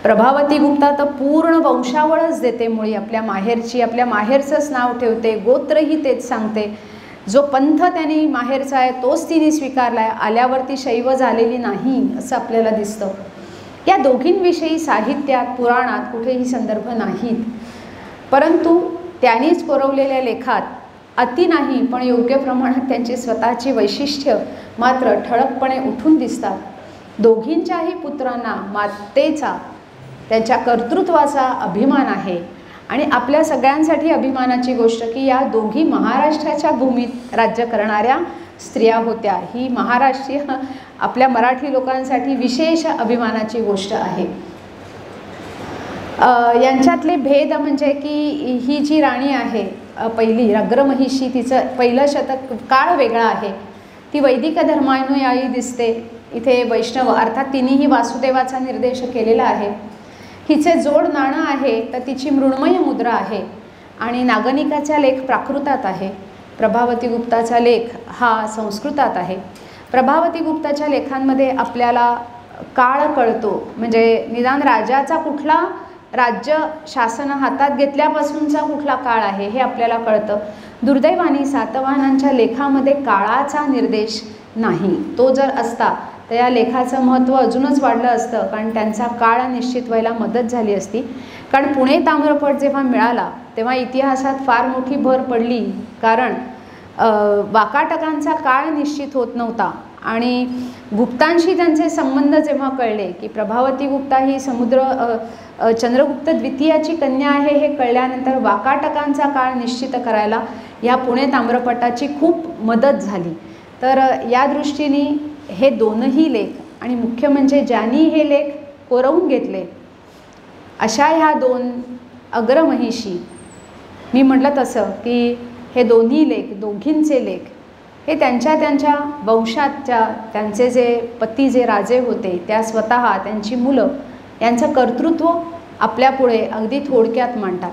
प्रभावती गुप्ता तर पूर्ण वंशावळच देते, मुळी आपल्या माहेरची, आपल्या माहेरचंच नाव ठेवते, गोत्रही तेच सांगते. जो पंथ त्यांनी माहेरचा आहे तोच तिने स्वीकारला आहे, आल्यावरती शैव झालेली नाही असं आपल्याला दिसतं. या दोघींविषयी साहित्यात, पुराणात कुठेही संदर्भ नाहीत, परंतु त्यांनीच कोरवलेल्या लेखात अति नाही पण योग्य प्रमाणात त्यांची स्वतःची वैशिष्ट्य मात्र ठळकपणे उठून दिसतात. दोघींच्याही पुत्रांना मातेचा, त्यांच्या कर्तृत्वाचा अभिमान आहे. आणि आपल्या सगळ्यांसाठी अभिमानाची गोष्ट की या दोघी महाराष्ट्राच्या भूमीत राज्य करणाऱ्या स्त्रिया होत्या. ही महाराष्ट्रीय आपल्या मराठी लोकांसाठी विशेष अभिमानाची गोष्ट आहे. यांच्यातले भेद म्हणजे की ही जी राणी आहे पहिली अग्रमहिषी, तिचं पहिलं शतक काळ वेगळा आहे. ती वैदिक धर्मानुयायी दिसते. इथे वैष्णव अर्थात तिन्हीही वासुदेवाचा निर्देश केलेला आहे. हिचे जोड नाणं आहे तर तिची मृण्मय मुद्रा आहे आणि नागनिकाचा लेख प्राकृतात आहे. प्रभावती गुप्ताचा लेख हा संस्कृतात आहे. प्रभावती गुप्ताच्या लेखांमध्ये आपल्याला काळ कळतो, म्हणजे निदान राजाचा कुठला राज्य शासन हातात घेतल्यापासूनचा कुठला काळ आहे हे आपल्याला कळतं. दुर्दैवाने सातवाहनांच्या लेखामध्ये काळाचा निर्देश नाही. तो जर असता तर या लेखाचं महत्त्व अजूनच वाढलं असतं, कारण त्यांचा काळ निश्चित व्हायला मदत झाली असती. कारण पुणे ताम्रपट जेव्हा मिळाला तेव्हा इतिहासात फार मोठी भर पडली, कारण वाकाटकांचा काळ निश्चित होत नव्हता. आणि गुप्तांशी त्यांचे संबंध जेव्हा कळले की प्रभावती गुप्ता ही चंद्रगुप्त द्वितीयाची कन्या आहे हे कळल्यानंतर वाकाटकांचा काळ निश्चित करायला या पुणे ताम्रपटाची खूप मदत झाली. तर या दृष्टीने हे दोनही लेख आणि मुख्य म्हणजे ज्यांनी हे लेख कोरवून घेतले अशा ह्या दोन अग्रमहिषी, मी म्हटलं तसं की हे दोन्ही लेख, दोघींचे लेख हे त्यांच्या वंशाच्या, त्यांचे जे पती जे राजे होते त्या स्वतः, त्यांची मुलं, यांचं कर्तृत्व आपल्यापुढे अगदी थोडक्यात मांडतात.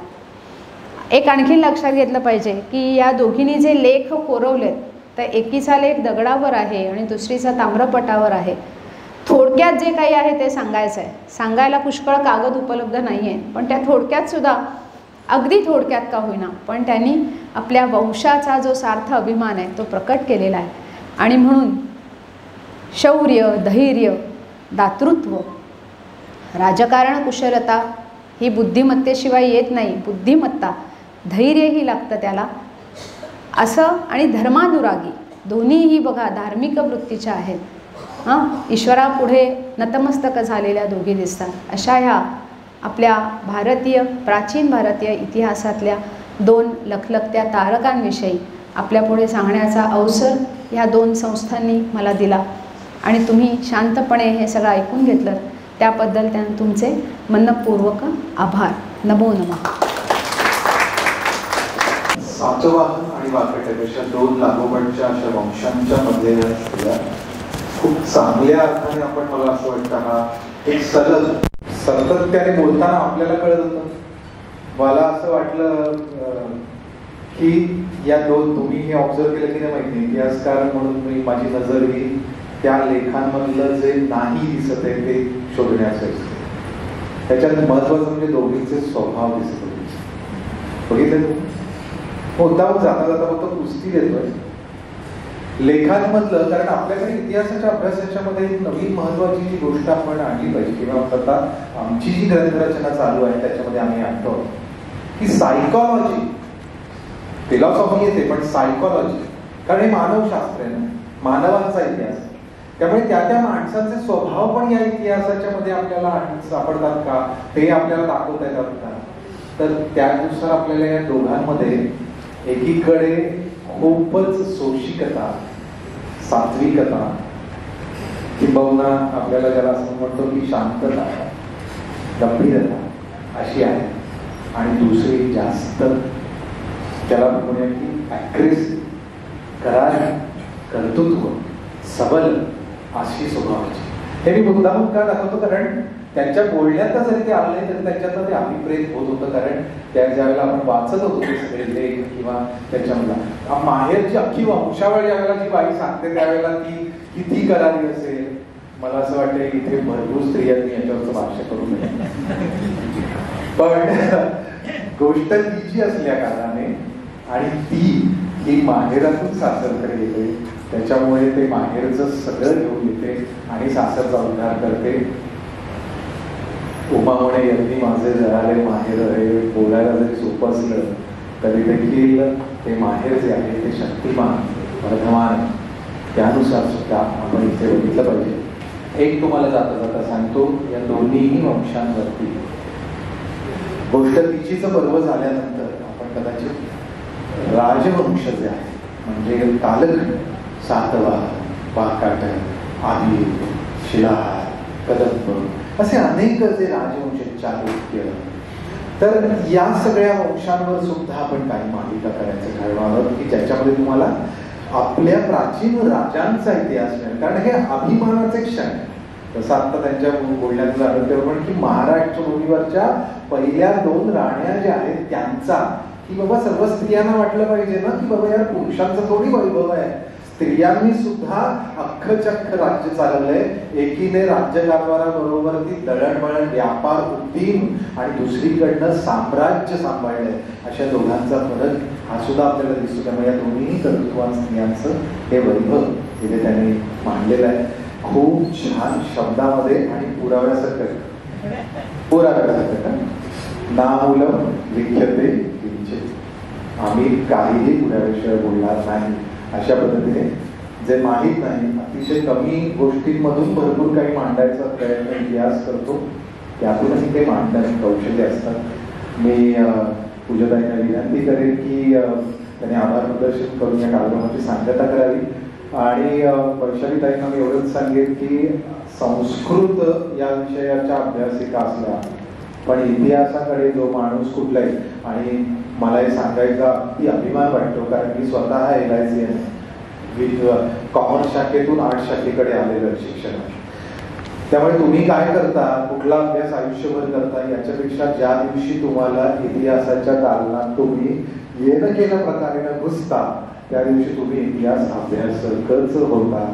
एक आणखी लक्षात घेतलं पाहिजे की या दोघींनी जे लेख कोरवलेत तर एकीचा लेख दगडावर आहे आणि दुसरीचा ताम्रपटावर आहे. थोडक्यात जे काही आहे ते सांगायचं आहे. सांगायला पुष्कळ कागद उपलब्ध नाही आहे, पण त्या थोडक्यातसुद्धा, अगदी थोडक्यात का होईना, पण त्यांनी आपल्या वंशाचा जो सार्थ अभिमान आहे तो प्रकट केलेला आहे. आणि म्हणून शौर्य, धैर्य, दातृत्व, राजकारण कुशलता ही बुद्धिमत्तेशिवाय येत नाही. बुद्धिमत्ता, धैर्यही लागतं त्याला असं. आणि धर्मानुरागी, दोन्हीही बघा धार्मिक वृत्तीच्या आहेत. ईश्वरापुढे नतमस्तक झालेल्या दोघी दिसतात. अशा ह्या आपल्या प्राचीन भारतीय इतिहासातल्या दोन लखलखत्या तारकांविषयी आपल्यापुढे सांगण्याचा अवसर ह्या दोन संस्थांनी मला दिला आणि तुम्ही शांतपणे हे सगळं ऐकून घेतलं त्याबद्दल तुमचे मनपूर्वक आभार. नमो नमः. सातवाहन आणि वाकाटक अशा दोन लागोपाठच्या अशा वंशांच्या मधल्या स्त्रिया खूप चांगल्या अर्थाने आपण, मला असं वाटतं, हा एक सातत्याने बोलताना आपल्याला कळत होतं. मला असं वाटलं की या दोन, तुम्ही हे ऑब्झर्व केलं की नाही माहिती, इतिहासकार म्हणून मी माझी नजर ही त्या लेखांमधलं जे नाही दिसत आहे ते शोधण्याचं असतं. त्याच्यात महत्वाचं म्हणजे दोघींचे स्वभाव दिसत होते. बघितलं तुम्ही, मुद्दाम जाता जाता फक्त पुस्ती देतोय लेखांमधलं, कारण आपल्याकडे इतिहासाच्या अभ्यासाच्या मध्ये एक नवीन महत्वाची जी गोष्ट आपण आणली पाहिजे, किंवा आता आमची जी ग्रंथरचना चालू आहे त्याच्यामध्ये आम्ही आणतो की सायकॉलॉजी, फिलॉसॉफी येते पण सायकॉलॉजी, कारण हे मानवशास्त्र आहे ना, मानवांचा इतिहास. त्यामुळे त्या माणसाचे स्वभाव पण या इतिहासाच्या मध्ये आपल्याला सापडतात का ते आपल्याला दाखवता येतात का. तर त्यानुसार आपल्याला या दोघांमध्ये एकीकडे खूपच सोशिकता, सात्विकता, किंबहुना आपल्याला ज्याला असं म्हणतो की शांतता, गंभीरता अशी आहे, आणि दुसरी जास्त त्याला म्हणूया की ॲग्रेसिव्ह, करारी, कर्तृत्व, सबल अशी स्वभावाची. हे मी मुद्दामून का दाखवतो, कारण त्यांच्या बोलण्यात जरी ते आलं नाही तरी त्यांच्यातनं ते अभिप्रेत होत होतं. कारण त्या ज्यावेळेला आपण वाचत होतो ते सगळे लेख किंवा त्याच्यामधला माहेरची अख्खी वंशावळ ज्यावेळेला जी बाई सांगते त्यावेळेला ती किती करारी असेल. मला असं वाटतं इथे भरपूर स्त्रियांनी याच्यावरचं भाष्य करू नये, पण गोष्ट तिची असल्या कारणाने आणि ती ही माहेरातून सासरकडे येते, त्याच्यामुळे ते माहेरचं सगळं घेऊन येते आणि सासरचा उद्धार करते. उमा म्हणे यांनी माझे जळाले माहेर आहे. बोलायला जरी सोपं असलं तरी देखील ते माहेर जे आहे ते शक्तिमान, वर्धमान, त्यानुसार सुद्धा आपण इथे बघितलं पाहिजे. एक तुम्हाला जाता जाता सांगतो, या दोन्हीही वंशांवरती गोष्ट तिचीचं पर्व झाल्यानंतर आपण कदाचित राजवंश जे आहे म्हणजे कालखंड, सातवाहन, वाकाटक, आदी, शिलाहार, कदंब असे अनेक जे राजवंश, चालुक्य, तर या सगळ्या वंशांवर सुद्धा आपण काही मालिका करायचं ठरवणार आहोत की ज्याच्यामध्ये तुम्हाला आपल्या प्राचीन राजांचा इतिहास मिळेल. कारण हे अभिमानाचे क्षण आहे. जसं आता त्यांच्या बोलण्यात झालं तेव्हा पण की महाराष्ट्र भूमीवरच्या पहिल्या 2 राण्या ज्या आहेत त्यांचा, की बाबा सर्व स्त्रियांना वाटलं पाहिजे ना की बाबा यार पुरुषांचं थोडी वैभव आहे, स्त्रियांनी सुद्धा अख्खचक्ख राज्य चालवलंय. एकीने राज्यकारभाराबरोबर ती दळणवळण, व्यापार, उद्दीम आणि दुसरीकडनं साम्राज्य सांभाळलंय. अशा दोघांचा फरक हा सुद्धा आपल्याला दिसतो. त्यामुळे या दोन्ही कर्तृत्वान स्त्रियांचं हे वैभव तिथे त्यांनी मांडलेलं आहे खूप छान शब्दामध्ये आणि पुराव्यासारखं. नामुलं लिख्यते किंचित, आम्ही काहीही पुराव्याशिवाय बोलणार नाही अशा पद्धतीने. जे माहीत नाही अतिशय कमी गोष्टींमधून भरपूर काही मांडायचा प्रयत्न इतिहास करतो, त्यातूनही ते मांडण्याचे कौशल्य असतात. मी पूजाताईंना विनंती करेन की त्यांनी आभार प्रदर्शन करून या कार्यक्रमाची सांगता करावी. आणि वैशालीताईंना मी एवढंच सांगेन की संस्कृत या विषयाच्या अभ्यासिका असल्या पण इतिहासाकडे जो माणूस कुठलाही, आणि मला हे सांगायचा अगदी अभिमान वाटतो कारण मी स्वतः LIC कॉमर्स शाखेतून आर्ट शाखेकडे आलेलं शिक्षण. त्यामुळे तुम्ही काय करता, कुठला अभ्यास आयुष्यभर करता, याच्यापेक्षा ज्या दिवशी तुम्हाला इतिहासाच्या दालनात तुम्ही येणं केल्या प्रकारे घुसता त्या दिवशी तुम्ही इतिहास अभ्यासकच होता.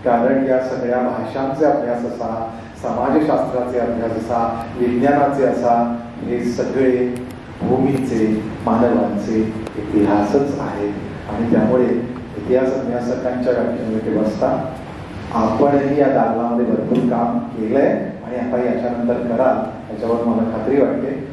कारण या सगळ्या भाषांचे अभ्यास असा, समाजशास्त्राचे अभ्यास असा, विज्ञानाचे असा, हे सगळे भूमीचे, मानवांचे इतिहासच आहेत. आणि त्यामुळे इतिहास अभ्यासकांच्या व्याख्येमध्ये ते बसता. आपणही या दालनामध्ये भरपूर काम केलंय आणि आता याच्यानंतर कराल याच्यावर मला खात्री वाटते.